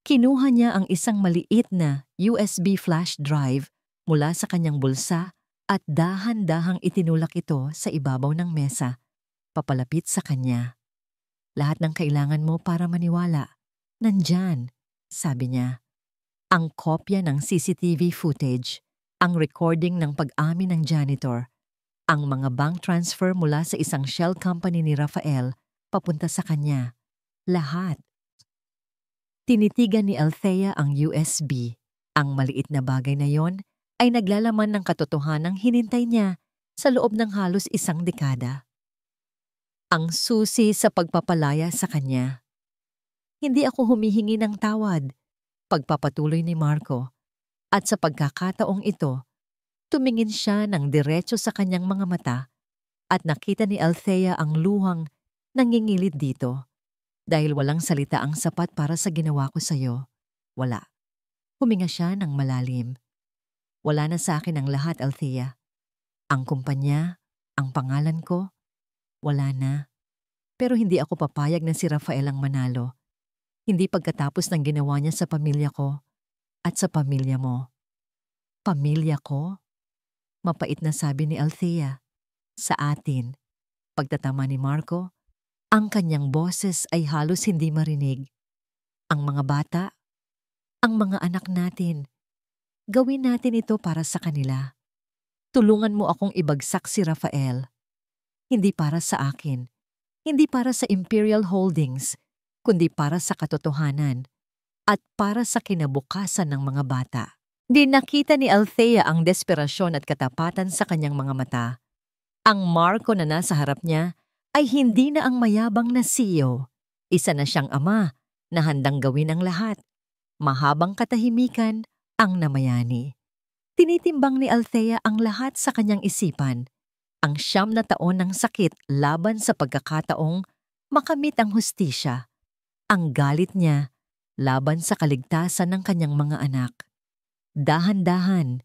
kinuha niya ang isang maliit na USB flash drive mula sa kanyang bulsa at dahan-dahang itinulak ito sa ibabaw ng mesa, papalapit sa kanya. "Lahat ng kailangan mo para maniwala, nandyan," sabi niya. Ang kopya ng CCTV footage, ang recording ng pag-amin ng janitor, ang mga bank transfer mula sa isang shell company ni Rafael papunta sa kanya. Lahat. Tinitigan ni Althea ang USB. Ang maliit na bagay na yon ay naglalaman ng katotohanang hinintay niya sa loob ng halos 1 dekada. Ang susi sa pagpapalaya sa kanya. "Hindi ako humihingi ng tawad," pagpapatuloy ni Marco. At sa pagkakataong ito, tumingin siya ng diretso sa kanyang mga mata at nakita ni Althea ang luhang nangingilid dito. "Dahil walang salita ang sapat para sa ginawa ko sa'yo. Wala." Huminga siya ng malalim. "Wala na sa akin ang lahat, Althea. Ang kumpanya, ang pangalan ko, wala na. Pero hindi ako papayag na si Rafael ang manalo. Hindi pagkatapos ng ginawa niya sa pamilya ko at sa pamilya mo." "Pamilya ko?" Mapait na sabi ni Althea. "Sa atin." Pagtatama ni Marco, ang kanyang boses ay halos hindi marinig. "Ang mga bata, ang mga anak natin. Gawin natin ito para sa kanila. Tulungan mo akong ibagsak si Rafael. Hindi para sa akin, hindi para sa Imperial Holdings, kundi para sa katotohanan at para sa kinabukasan ng mga bata." Di nakita ni Althea ang desperasyon at katapatan sa kanyang mga mata. Ang Marco na nasa harap niya ay hindi na ang mayabang na CEO. Isa na siyang ama na handang gawin ang lahat. Mahabang katahimikan ang namayani. Tinitimbang ni Althea ang lahat sa kanyang isipan, ang 9 na taon ng sakit laban sa pagkakataong makamit ang hustisya, ang galit niya laban sa kaligtasan ng kanyang mga anak. Dahan-dahan,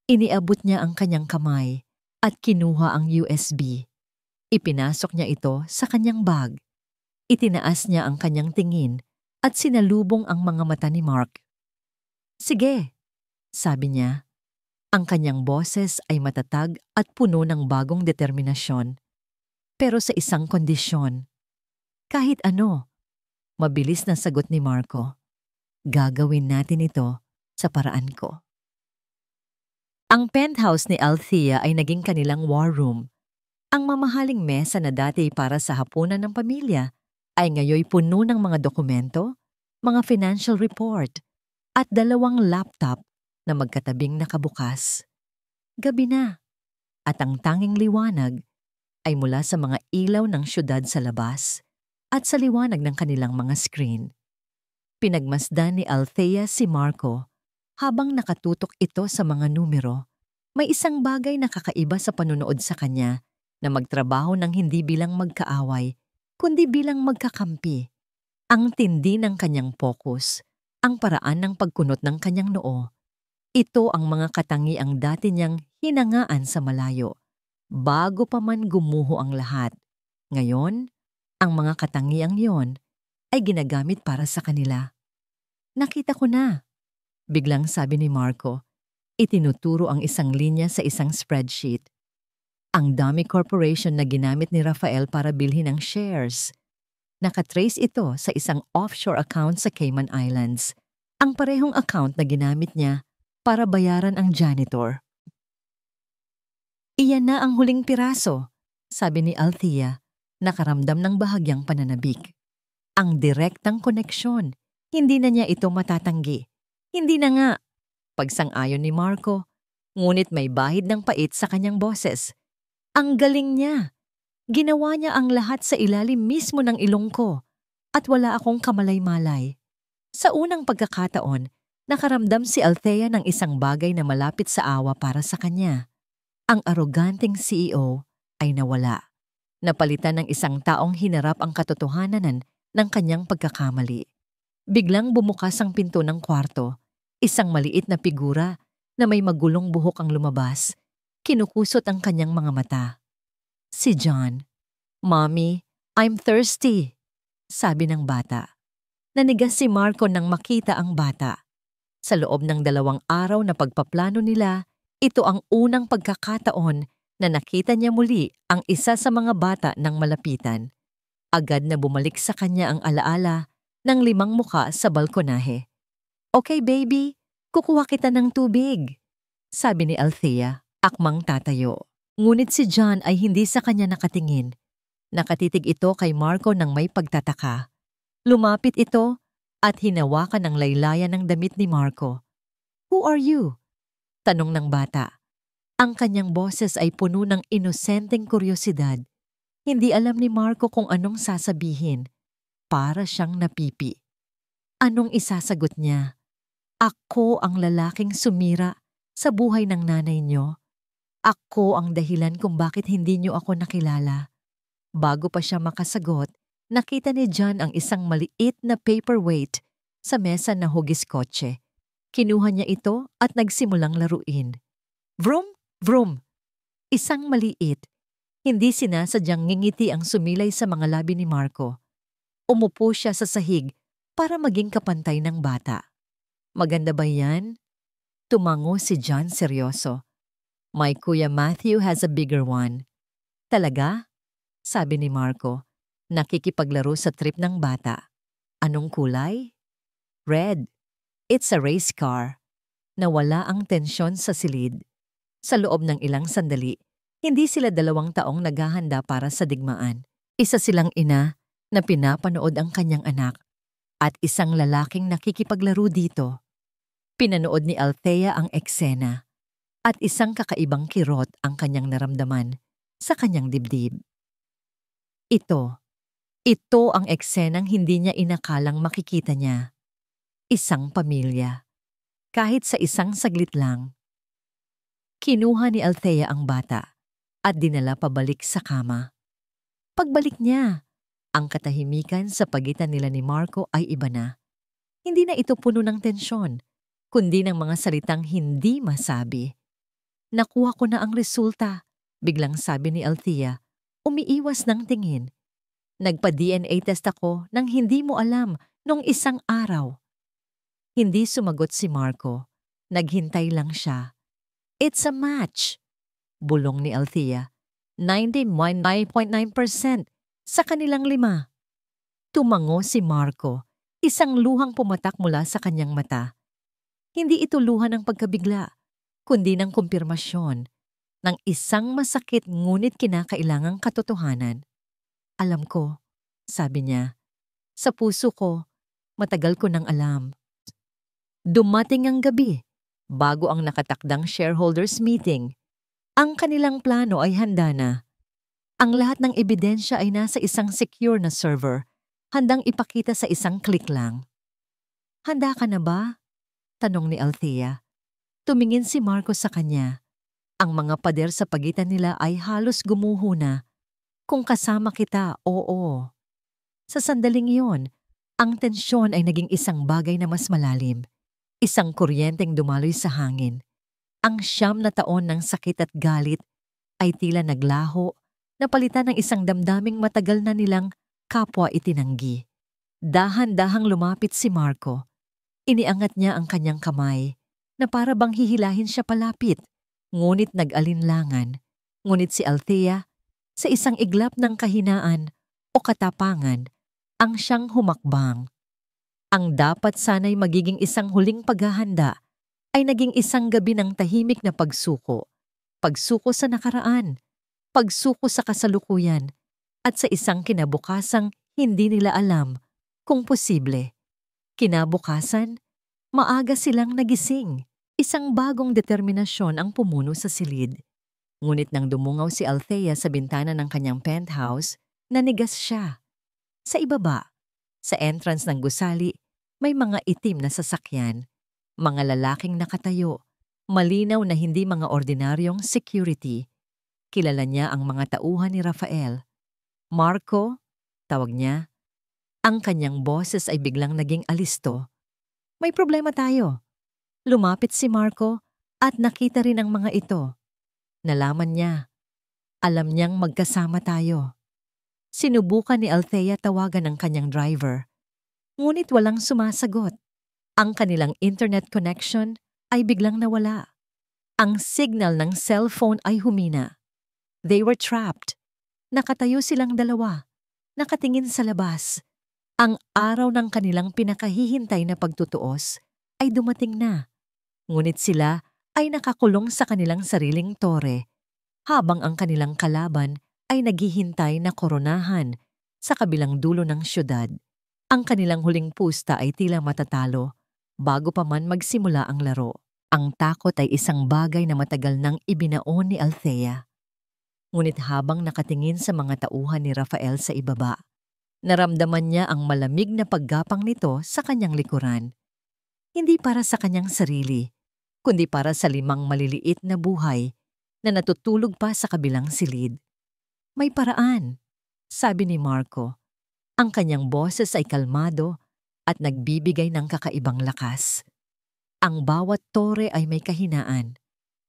iniabot niya ang kanyang kamay at kinuha ang USB. Ipinasok niya ito sa kanyang bag. Itinaas niya ang kanyang tingin at sinalubong ang mga mata ni Mark. "Sige," sabi niya. Ang kanyang boses ay matatag at puno ng bagong determinasyon. Pero sa isang kondisyon. "Kahit ano," mabilis na sagot ni Marco. "Gagawin natin ito sa paraan ko." Ang penthouse ni Althea ay naging kanilang war room. Ang mamahaling mesa na dati para sa hapunan ng pamilya ay ngayoy puno ng mga dokumento, mga financial report, at 2 laptop na magkatabing nakabukas. Gabi na, at ang tanging liwanag ay mula sa mga ilaw ng syudad sa labas at sa liwanag ng kanilang mga screen. Pinagmasdan ni Althea si Marco habang nakatutok ito sa mga numero. May isang bagay na kakaiba sa panunood sa kanya na magtrabaho ng hindi bilang magkaaway, kundi bilang magkakampi. Ang tindi ng kanyang focus, ang paraan ng pagkunot ng kanyang noo. Ito ang mga katangiang dati niyang hinangaan sa malayo, bago pa man gumuho ang lahat. Ngayon, ang mga katangiang yon ay ginagamit para sa kanila. "Nakita ko na," biglang sabi ni Marco. Itinuturo ang isang linya sa isang spreadsheet. Ang Dummy Corporation na ginamit ni Rafael para bilhin ang shares. Nakatrace ito sa isang offshore account sa Cayman Islands, ang parehong account na ginamit niya para bayaran ang janitor. "Iyan na ang huling piraso," sabi ni Althea, nakaramdam ng bahagyang pananabik. Ang direktang koneksyon, hindi na niya ito matatanggi. Hindi na nga. Pagsang-ayon ni Marco, ngunit may bahid ng pait sa kanyang boses. Ang galing niya. Ginawa niya ang lahat sa ilalim mismo ng ilong ko at wala akong kamalay-malay. Sa unang pagkakataon, nakaramdam si Althea ng isang bagay na malapit sa awa para sa kanya. Ang aroganteng CEO ay nawala. Napalitan ng isang taong hinarap ang katotohanan ng kanyang pagkakamali. Biglang bumukas ang pinto ng kwarto. Isang maliit na figura na may magulong buhok ang lumabas. Kinukusot ang kanyang mga mata. Si John. "Mommy, I'm thirsty," sabi ng bata. Nanigas si Marco nang makita ang bata. Sa loob ng 2 araw na pagpaplano nila, ito ang unang pagkakataon na nakita niya muli ang isa sa mga bata ng malapitan. Agad na bumalik sa kanya ang alaala ng 5 muka sa balkonahe. "Okay, baby, kukuha kita ng tubig," sabi ni Althea, akmang tatayo. Ngunit si John ay hindi sa kanya nakatingin. Nakatitig ito kay Marco ng may pagtataka. Lumapit ito at hinawakan ng laylayan ng damit ni Marco. "Who are you?" tanong ng bata. Ang kanyang boses ay puno ng inosenteng kuryosidad. Hindi alam ni Marco kung anong sasabihin. Para siyang napipi. Anong isasagot niya? "Ako ang lalaking sumira sa buhay ng nanay niyo. Ako ang dahilan kung bakit hindi niyo ako nakilala." Bago pa siya makasagot, nakita ni John ang isang maliit na paperweight sa mesa na hugis kotse. Kinuha niya ito at nagsimulang laruin. Vroom, vroom. Isang maliit. Hindi sinasadyang ngingiti ang sumilay sa mga labi ni Marco. Umupo siya sa sahig para maging kapantay ng bata. "Maganda ba yan?" Tumango si John seryoso. "My Kuya Matthew has a bigger one." "Talaga?" sabi ni Marco, nakikipaglaro sa trip ng bata. "Anong kulay?" "Red. It's a race car." Nawala ang tensyon sa silid. Sa loob ng ilang sandali, hindi sila 2 taong naghahanda para sa digmaan. Isa silang ina na pinapanood ang kanyang anak at isang lalaking nakikipaglaro dito. Pinanood ni Althea ang eksena at isang kakaibang kirot ang kanyang naramdaman sa kanyang dibdib. Ito ang eksenang hindi niya inakalang makikita niya. Isang pamilya. kahit sa isang saglit lang. Kinuha ni Althea ang bata at dinala pabalik sa kama. Pagbalik niya, ang katahimikan sa pagitan nila ni Marco ay iba na. Hindi na ito puno ng tensyon, kundi ng mga salitang hindi masabi. Nakuha ko na ang resulta, biglang sabi ni Althea, umiiwas ng tingin. Nagpa-DNA test ako nang hindi mo alam nung isang araw. Hindi sumagot si Marco. Naghintay lang siya. It's a match, bulong ni Althea. 99.9% sa kanilang 5. Tumango si Marco. Isang luhang pumatak mula sa kanyang mata. Hindi ito luha ng pagkabigla, kundi ng kumpirmasyon ng isang masakit ngunit kinakailangang katotohanan. Alam ko, sabi niya. Sa puso ko, matagal ko nang alam. Dumating ang gabi, bago ang nakatakdang shareholders meeting. Ang kanilang plano ay handa na. Ang lahat ng ebidensya ay nasa isang secure na server, handang ipakita sa isang click lang. Handa ka na ba? Tanong ni Althea. Tumingin si Marco sa kanya. Ang mga pader sa pagitan nila ay halos gumuho na. Kung kasama kita, oo. Sa sandaling iyon, ang tensyon ay naging isang bagay na mas malalim. Isang kuryenteng dumaloy sa hangin. Ang 9 na taon ng sakit at galit ay tila naglaho, napalitan ng isang damdaming matagal na nilang kapwa itinanggi. Dahan-dahang lumapit si Marco. Iniangat niya ang kanyang kamay na para bang hihilahin siya palapit, ngunit nag-alinlangan. Ngunit si Althea, sa isang iglap ng kahinaan o katapangan, ang siyang humakbang. Ang dapat sana'y magiging isang huling paghahanda ay naging isang gabi ng tahimik na pagsuko. Pagsuko sa nakaraan, pagsuko sa kasalukuyan, at sa isang kinabukasang hindi nila alam kung posible. Kinabukasan, maaga silang nagising. Isang bagong determinasyon ang pumuno sa silid. Ngunit nang dumungaw si Althea sa bintana ng kanyang penthouse, nanigas siya. Sa ibaba, sa entrance ng gusali, may mga itim na sasakyan. Mga lalaking nakatayo, malinaw na hindi mga ordinaryong security. Kilala niya ang mga tauhan ni Rafael. Marco, tawag niya. Ang kanyang boses ay biglang naging alisto. May problema tayo. Lumapit si Marco at nakita rin ang mga ito. Nalaman niya. Alam niyang magkasama tayo. Sinubukan ni Althea tawagan ang kanyang driver. Ngunit walang sumasagot. Ang kanilang internet connection ay biglang nawala. Ang signal ng cellphone ay humina. They were trapped. Nakatayo silang dalawa. Nakatingin sa labas. Ang araw ng kanilang pinakahihintay na pagtutuos ay dumating na. Ngunit sila ay nakakulong sa kanilang sariling tore, habang ang kanilang kalaban ay naghihintay na koronahan sa kabilang dulo ng syudad. Ang kanilang huling pusta ay tila matatalo bago pa man magsimula ang laro. Ang takot ay isang bagay na matagal nang ibinaon ni Althea. Ngunit habang nakatingin sa mga tauhan ni Rafael sa ibaba, naramdaman niya ang malamig na paggapang nito sa kanyang likuran. Hindi para sa kanyang sarili, kundi para sa 5 maliliit na buhay na natutulog pa sa kabilang silid. May paraan, sabi ni Marco. Ang kanyang boses ay kalmado at nagbibigay ng kakaibang lakas. Ang bawat tore ay may kahinaan.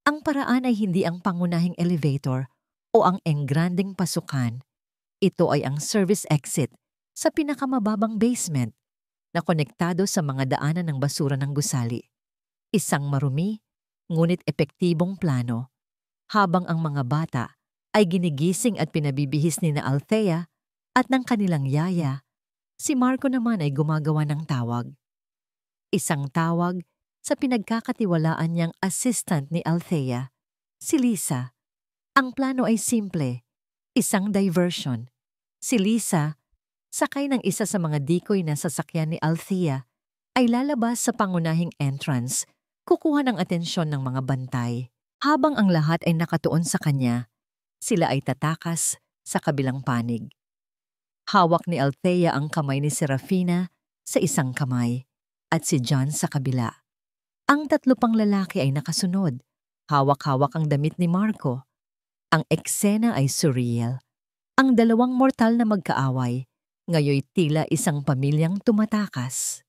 Ang paraan ay hindi ang pangunahing elevator o ang engranding pasukan. Ito ay ang service exit sa pinakamababang basement na konektado sa mga daanan ng basura ng gusali. Isang marumi, ngunit epektibong plano. Habang ang mga bata ay ginigising at pinabibihis ni na Althea at ng kanilang yaya, si Marco naman ay gumagawa ng tawag. Isang tawag sa pinagkakatiwalaan niyang assistant ni Althea, si Lisa. Ang plano ay simple, isang diversion. Si Lisa, sakay ng isa sa mga decoy na sasakyan ni Althea, ay lalabas sa pangunahing entrance, kukuha ng atensyon ng mga bantay. Habang ang lahat ay nakatuon sa kanya, sila ay tatakas sa kabilang panig. Hawak ni Althea ang kamay ni Serafina sa isang kamay at si John sa kabila. Ang 3 pang lalaki ay nakasunod. Hawak-hawak ang damit ni Marco. Ang eksena ay surreal. Ang 2 mortal na magkaaway, ngayoy tila isang pamilyang tumatakas.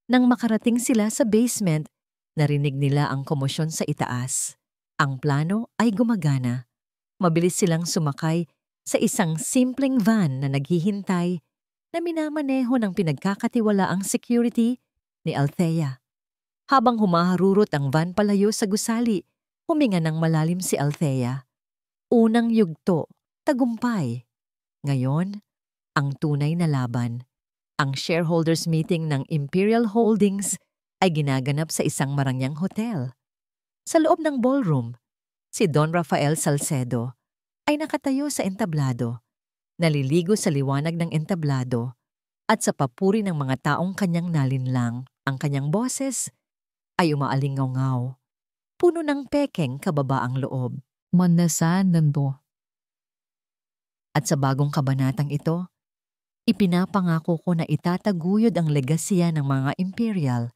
Nang makarating sila sa basement, narinig nila ang komosyon sa itaas. Ang plano ay gumagana. Mabilis silang sumakay sa isang simpleng van na naghihintay na minamaneho ng pinagkakatiwalaang security ni Althea. Habang humaharurot ang van palayo sa gusali, huminga ng malalim si Althea. Unang yugto, tagumpay. Ngayon, ang tunay na laban. Ang shareholders meeting ng Imperial Holdings ay ginaganap sa isang marangyang hotel. Sa loob ng ballroom, si Don Rafael Salcedo ay nakatayo sa entablado, naliligo sa liwanag ng entablado at sa papuri ng mga taong kanyang nalinlang. Ang kanyang boses ay umaalingaw-ngaw, puno ng pekeng kababaang loob. Manasan nando. At sa bagong kabanatang ito, ipinapangako ko na itataguyod ang legasya ng mga imperial,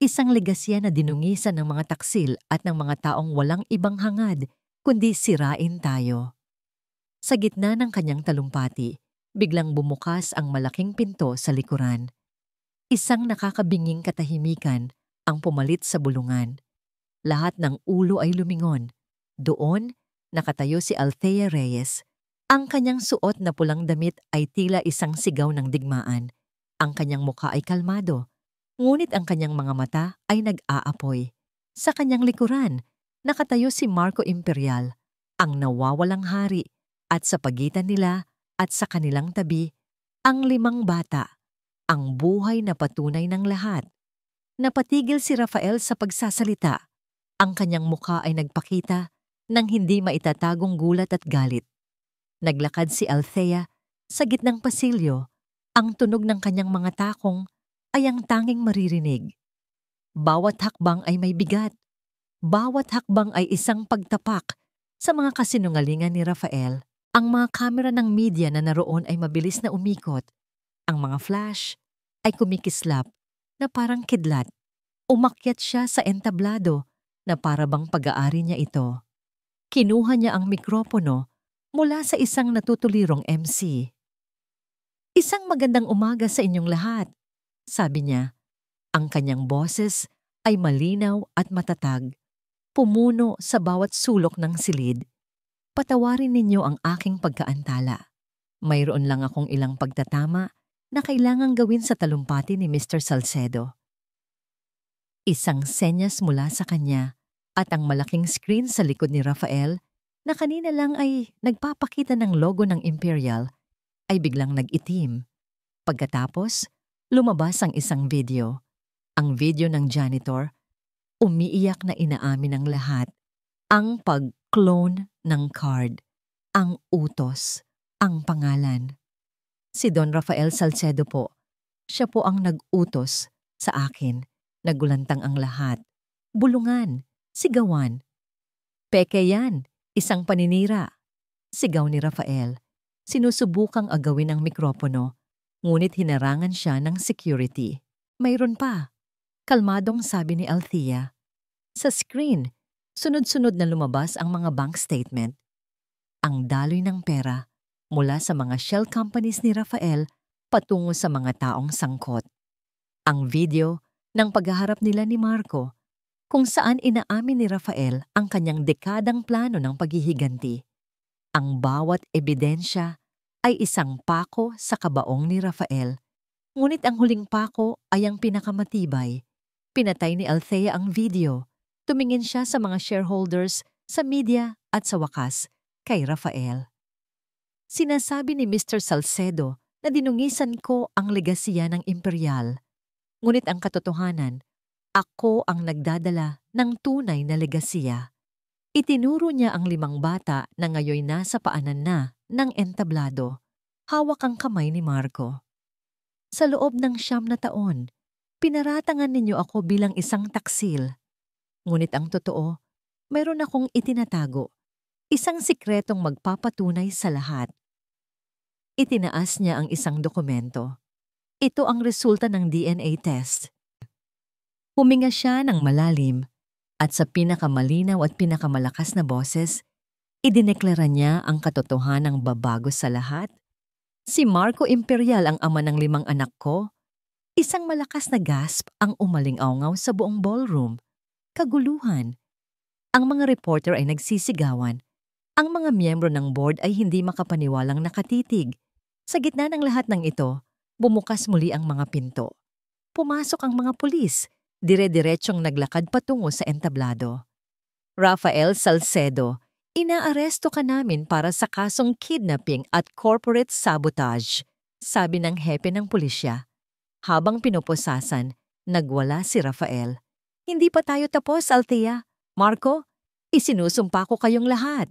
isang legasya na dinungisan ng mga taksil at ng mga taong walang ibang hangad kundi sirain tayo. Sa gitna ng kanyang talumpati, biglang bumukas ang malaking pinto sa likuran. Isang nakakabinging katahimikan ang pumalit sa bulungan. Lahat ng ulo ay lumingon. Doon, nakatayo si Althea Reyes. Ang kanyang suot na pulang damit ay tila isang sigaw ng digmaan. Ang kanyang mukha ay kalmado, ngunit ang kanyang mga mata ay nag-aapoy. Sa kanyang likuran, nakatayo si Marco Imperial, ang nawawalang hari, at sa pagitan nila at sa kanilang tabi, ang 5 bata, ang buhay na patunay ng lahat. Napatigil si Rafael sa pagsasalita. Ang kanyang mukha ay nagpakita ng hindi maitatagong gulat at galit. Naglakad si Althea sa gitnang pasilyo. Ang tunog ng kanyang mga takong ay ang tanging maririnig. Bawat hakbang ay may bigat. Bawat hakbang ay isang pagtapak sa mga kasinungalingan ni Rafael. Ang mga kamera ng media na naroon ay mabilis na umikot. Ang mga flash ay kumikislap na parang kidlat. Umakyat siya sa entablado na para bang pag-aari niya ito. Kinuha niya ang mikropono mula sa isang natutulirong MC. "Isang magandang umaga sa inyong lahat," sabi niya. Ang kanyang boses ay malinaw at matatag, pumuno sa bawat sulok ng silid. "Patawarin ninyo ang aking pagkaantala. Mayroon lang akong ilang pagtatama na kailangang gawin sa talumpati ni Mr. Salcedo." Isang senyas mula sa kanya at ang malaking screen sa likod ni Rafael na kanina lang ay nagpapakita ng logo ng Imperial ay biglang nag-itim. Pagkatapos, lumabas ang isang video. Ang video ng janitor, umiiyak na inaamin ng lahat. Ang pag-clone ng card, ang utos, ang pangalan. Si Don Rafael Salcedo po, siya po ang nag-utos sa akin. Nagulantang ang lahat. Bulungan, sigawan. "Peke yan, isang paninira," sigaw ni Rafael. Sinusubukang agawin ang mikropono, ngunit hinarangan siya ng security. "Mayroon pa," kalmadong sabi ni Althea. Sa screen, sunod-sunod na lumabas ang mga bank statement. Ang daloy ng pera mula sa mga shell companies ni Rafael patungo sa mga taong sangkot. Ang video ng paghaharap nila ni Marco, kung saan inaamin ni Rafael ang kanyang dekadang plano ng paghihiganti. Ang bawat ebidensya ay isang pako sa kabaong ni Rafael, ngunit ang huling pako ay ang pinakamatibay. Pinatay ni Althea ang video. Tumingin siya sa mga shareholders, sa media at sa wakas kay Rafael. "Sinasabi ni Mr. Salcedo na dinungisan ko ang legasya ng Imperial. Ngunit ang katotohanan, ako ang nagdadala ng tunay na legasya." Itinuro niya ang 5 bata na ngayoy nasa paanan na ng entablado. Hawak ang kamay ni Marco. "Sa loob ng 9 na taon, pinaratangan ninyo ako bilang isang taksil. Ngunit ang totoo, mayroon akong itinatago, isang sikretong magpapatunay sa lahat." Itinaas niya ang isang dokumento. Ito ang resulta ng DNA test. Huminga siya ng malalim at sa pinakamalinaw at pinakamalakas na boses, idineklara niya ang katotohanang babago sa lahat. Si Marco Imperial ang ama ng 5 anak ko. Isang malakas na gasp ang umaling-awngaw sa buong ballroom. Kaguluhan. Ang mga reporter ay nagsisigawan. Ang mga miyembro ng board ay hindi makapaniwalang nakatitig. Sa gitna ng lahat ng ito, bumukas muli ang mga pinto. Pumasok ang mga pulis, dire-diretsyong naglakad patungo sa entablado. Rafael Salcedo, inaaresto ka namin para sa kasong kidnapping at corporate sabotage, sabi ng hepe ng pulisya. Habang pinupusasan, nagwala si Rafael. Hindi pa tayo tapos, Althea. Marco, isinusumpa ko kayong lahat.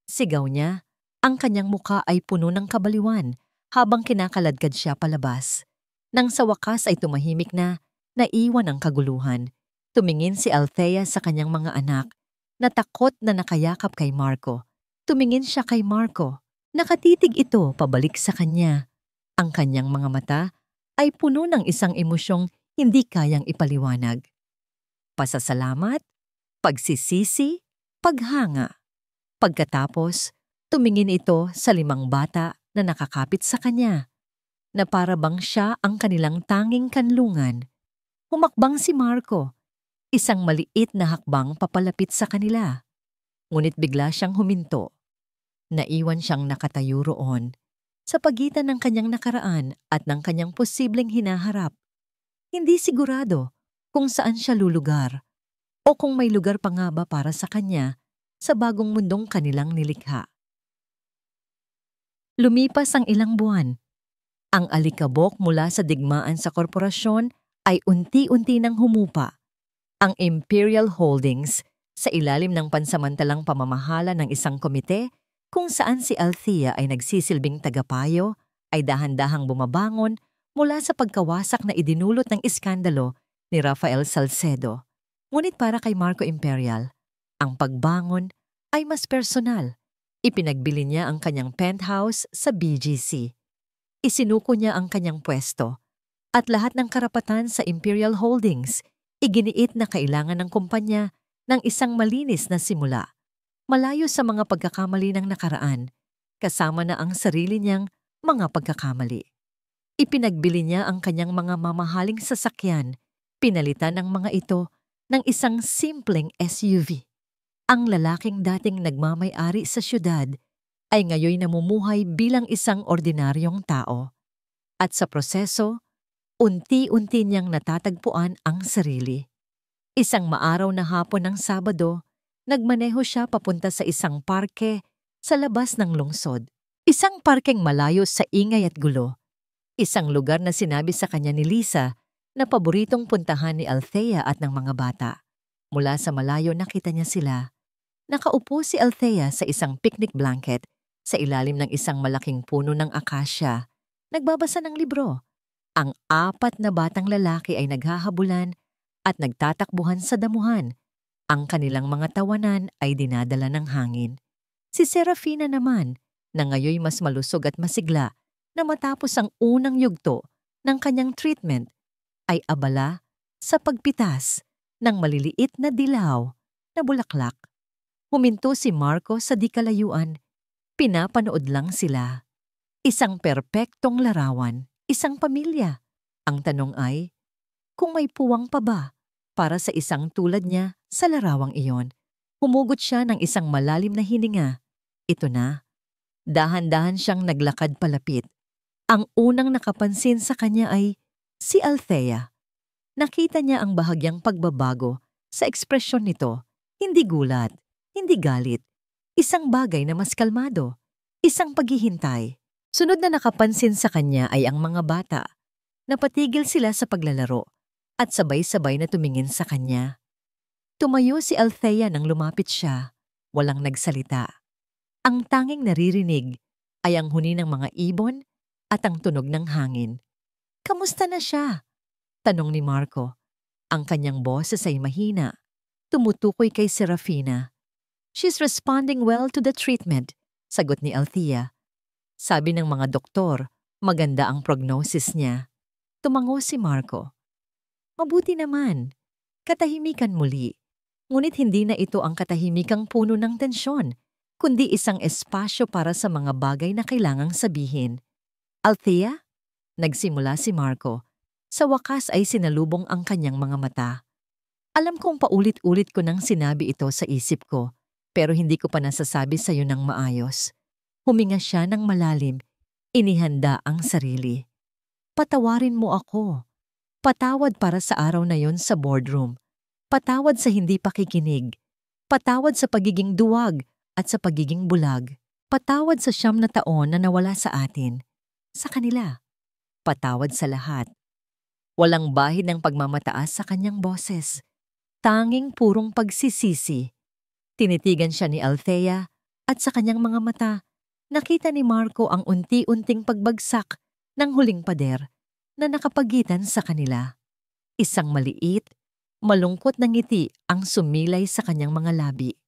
Sigaw niya. Ang kanyang muka ay puno ng kabaliwan habang kinakaladkad siya palabas. Nang sa wakas ay tumahimik na, naiwan ang kaguluhan. Tumingin si Althea sa kanyang mga anak, natakot na nakayakap kay Marco. Tumingin siya kay Marco. Nakatitig ito pabalik sa kanya. Ang kanyang mga mata ay puno ng isang emosyong hindi kayang ipaliwanag. Pasasalamat, pagsisisi, paghanga. Pagkatapos, tumingin ito sa 5 bata na nakakapit sa kanya, na para bang siya ang kanilang tanging kanlungan. Humakbang si Marco, isang maliit na hakbang papalapit sa kanila. Ngunit bigla siyang huminto. Naiwan siyang nakatayo roon, sa pagitan ng kanyang nakaraan at ng kanyang posibleng hinaharap. Hindi sigurado kung saan siya lulugar o kung may lugar pa nga ba para sa kanya sa bagong mundong kanilang nilikha. Lumipas ang ilang buwan. Ang alikabok mula sa digmaan sa korporasyon ay unti-unti nang humupa. Ang Imperial Holdings, sa ilalim ng pansamantalang pamamahala ng isang komite, kung saan si Althea ay nagsisilbing tagapayo, ay dahan-dahang bumabangon mula sa pagkawasak na idinulot ng iskandalo ni Rafael Salcedo. Ngunit para kay Marco Imperial, ang pagbangon ay mas personal. Ipinagbili niya ang kanyang penthouse sa BGC. Isinuko niya ang kanyang pwesto at lahat ng karapatan sa Imperial Holdings. Iginiit na kailangan ng kumpanya ng isang malinis na simula. Malayo sa mga pagkakamali ng nakaraan, kasama na ang sarili niyang mga pagkakamali. Ipinagbili niya ang kanyang mga mamahaling sasakyan, pinalitan ng mga ito ng isang simpleng SUV. Ang lalaking dating nagmamay-ari sa syudad ay ngayoy namumuhay bilang isang ordinaryong tao. At sa proseso, unti-unti niyang natatagpuan ang sarili. Isang maaraw na hapon ng Sabado, nagmaneho siya papunta sa isang parke sa labas ng lungsod. Isang parkeng malayo sa ingay at gulo. Isang lugar na sinabi sa kanya ni Lisa na paboritong puntahan ni Althea at ng mga bata. Mula sa malayo nakita niya sila. Nakaupo si Althea sa isang picnic blanket sa ilalim ng isang malaking puno ng akasya. Nagbabasa ng libro. Ang 4 na batang lalaki ay naghahabulan at nagtatakbuhan sa damuhan. Ang kanilang mga tawanan ay dinadala ng hangin. Si Serafina naman, na ngayoy mas malusog at masigla na matapos ang unang yugto ng kanyang treatment, ay abala sa pagpitas ng maliliit na dilaw na bulaklak. Huminto si Marco sa di kalayuan. Pinapanood lang sila. Isang perpektong larawan, isang pamilya. Ang tanong ay, kung may puwang pa ba para sa isang tulad niya sa larawang iyon? Humugot siya ng isang malalim na hininga. Ito na. Dahan-dahan siyang naglakad palapit. Ang unang nakapansin sa kanya ay si Althea. Nakita niya ang bahagyang pagbabago sa ekspresyon nito. Hindi gulat, hindi galit. Isang bagay na mas kalmado. Isang paghihintay. Sunod na nakapansin sa kanya ay ang mga bata. Napatigil sila sa paglalaro at sabay-sabay na tumingin sa kanya. Tumayo si Althea nang lumapit siya. Walang nagsalita. Ang tanging naririnig ay ang huni ng mga ibon at ang tunog ng hangin. Kamusta na siya? Tanong ni Marco. Ang kanyang boses ay mahina. Tumutukoy kay Serafina. She's responding well to the treatment, sagot ni Althea. Sabi ng mga doktor, maganda ang prognosis niya. Tumango si Marco. Mabuti naman. Katahimikan muli. Ngunit hindi na ito ang katahimikang puno ng tensyon, kundi isang espasyo para sa mga bagay na kailangang sabihin. Althea? Nagsimula si Marco. Sa wakas ay sinalubong ang kanyang mga mata. Alam kong paulit-ulit ko nang sinabi ito sa isip ko, pero hindi ko pa nasasabi sa iyo ng maayos. Huminga siya ng malalim, inihanda ang sarili. Patawarin mo ako. Patawad para sa araw na yon sa boardroom. Patawad sa hindi pakikinig. Patawad sa pagiging duwag at sa pagiging bulag. Patawad sa 9 na taon na nawala sa atin. Sa kanila. Patawad sa lahat. Walang bahid ng pagmamataas sa kanyang boses. Tanging purong pagsisisi. Tinitigan siya ni Althea at sa kanyang mga mata, nakita ni Marco ang unti-unting pagbagsak ng huling pader na nakapagitan sa kanila. Isang maliit, malungkot na ngiti ang sumilay sa kanyang mga labi.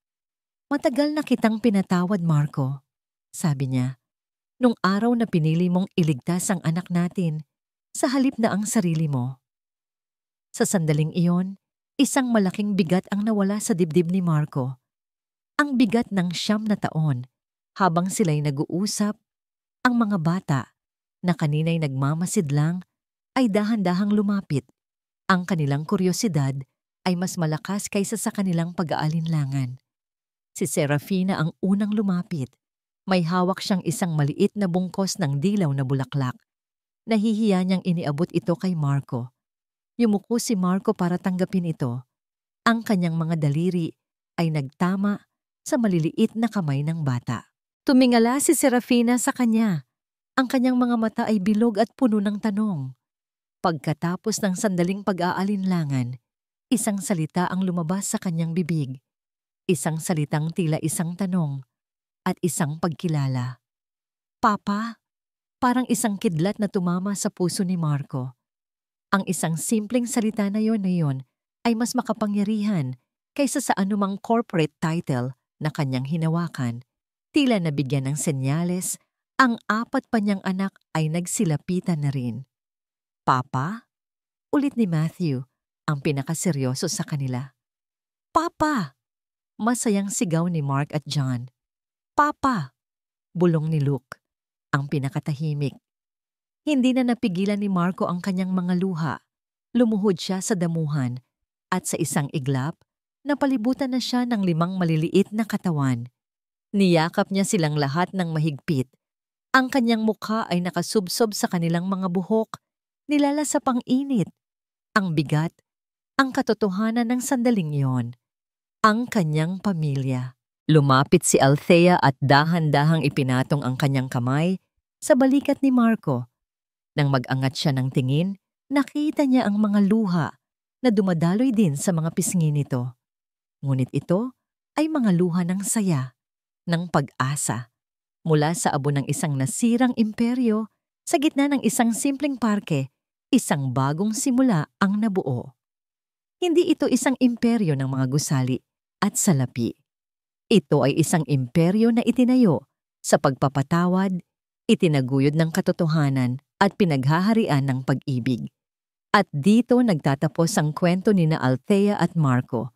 Matagal na kitang pinatawad, Marco, sabi niya. Nung araw na pinili mong iligtas ang anak natin, sa halip na ang sarili mo. Sa sandaling iyon, isang malaking bigat ang nawala sa dibdib ni Marco. Ang bigat ng 9 na taon, habang sila'y nag-uusap, ang mga bata na kanina'y nagmamasid lang ay dahan-dahang lumapit. Ang kanilang kuryosidad ay mas malakas kaysa sa kanilang pag-aalinlangan. Si Serafina ang unang lumapit. May hawak siyang isang maliit na bungkos ng dilaw na bulaklak. Nahihiya niyang iniabot ito kay Marco. Yumuko si Marco para tanggapin ito. Ang kanyang mga daliri ay nagtama sa maliliit na kamay ng bata. Tumingala si Serafina sa kanya. Ang kanyang mga mata ay bilog at puno ng tanong. Pagkatapos ng sandaling pag-aalinlangan, isang salita ang lumabas sa kanyang bibig. Isang salitang tila isang tanong at isang pagkilala. Papa? Parang isang kidlat na tumama sa puso ni Marco. Ang isang simpleng salita na yon ay mas makapangyarihan kaysa sa anumang corporate title na kanyang hinawakan. Tila nabigyan ng senyales, ang 4 pa niyang anak ay nagsilapitan na rin. Papa? Ulit ni Matthew, ang pinakaseryoso sa kanila. Papa! Masayang sigaw ni Mark at John. Papa! Bulong ni Luke, ang pinakatahimik. Hindi na napigilan ni Marco ang kanyang mga luha. Lumuhod siya sa damuhan at sa isang iglap, napalibutan na siya ng 5 maliliit na katawan. Niyakap niya silang lahat ng mahigpit. Ang kanyang mukha ay nakasubsob sa kanilang mga buhok, nilalasap ang init, ang bigat, ang katotohanan ng sandaling iyon. Ang kanyang pamilya. Lumapit si Althea at dahan-dahang ipinatong ang kanyang kamay sa balikat ni Marco. Nang mag-angat siya ng tingin, nakita niya ang mga luha na dumadaloy din sa mga pisngi nito. Ngunit ito ay mga luha ng saya, ng pag-asa, mula sa abo ng isang nasirang imperyo sa gitna ng isang simpleng parke, isang bagong simula ang nabuo. Hindi ito isang imperyo ng mga gusali at salapi. Ito ay isang imperyo na itinayo sa pagpapatawad, itinaguyod ng katotohanan at pinaghaharian ng pag-ibig. At dito nagtatapos ang kwento ni na Althea at Marco,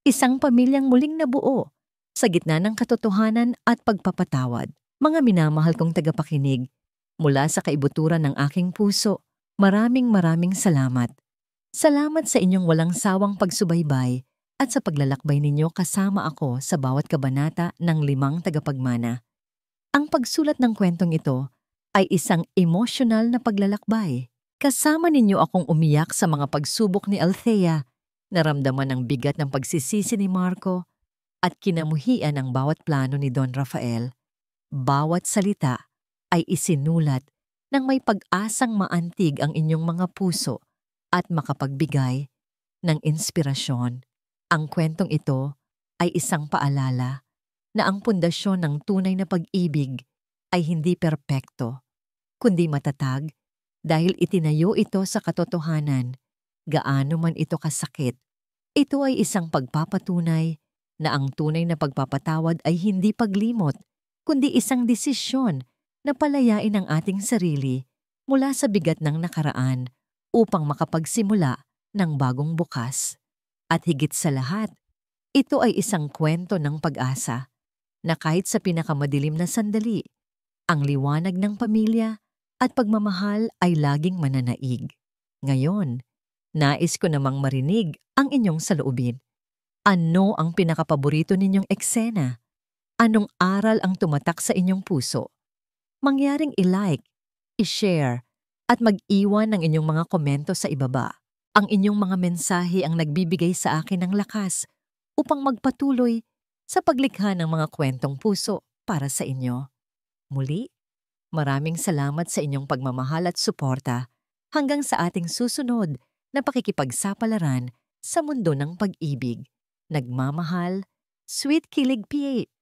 isang pamilyang muling nabuo sa gitna ng katotohanan at pagpapatawad. Mga minamahal kong tagapakinig, mula sa kaibuturan ng aking puso, maraming salamat. Salamat sa inyong walang sawang pagsubaybay at sa paglalakbay ninyo kasama ako sa bawat kabanata ng 5 tagapagmana. Ang pagsulat ng kwentong ito ay isang emosyonal na paglalakbay. Kasama ninyo akong umiyak sa mga pagsubok ni Althea, naramdaman ang bigat ng pagsisisi ni Marco, at kinamuhian ang bawat plano ni Don Rafael. Bawat salita ay isinulat nang may pag-asang maantig ang inyong mga puso at makapagbigay ng inspirasyon. Ang kwentong ito ay isang paalala na ang pundasyon ng tunay na pag-ibig ay hindi perpekto, kundi matatag dahil itinayo ito sa katotohanan. Gaano man ito kasakit, ito ay isang pagpapatunay na ang tunay na pagpapatawad ay hindi paglimot, kundi isang desisyon na palayain ang ating sarili mula sa bigat ng nakaraan upang makapagsimula ng bagong bukas. At higit sa lahat, ito ay isang kwento ng pag-asa na kahit sa pinakamadilim na sandali, ang liwanag ng pamilya at pagmamahal ay laging mananaig. Ngayon, nais ko namang marinig ang inyong saloobin. Ano ang pinakapaborito ninyong eksena? Anong aral ang tumatak sa inyong puso? Mangyaring i-like, i-share, at mag-iwan ng inyong mga komento sa ibaba. Ang inyong mga mensahe ang nagbibigay sa akin ng lakas upang magpatuloy sa paglikha ng mga kwentong puso para sa inyo. Muli, maraming salamat sa inyong pagmamahal at suporta hanggang sa ating susunod na pakikipagsapalaran sa mundo ng pag-ibig. Nagmamahal, Sweet Kilig PH.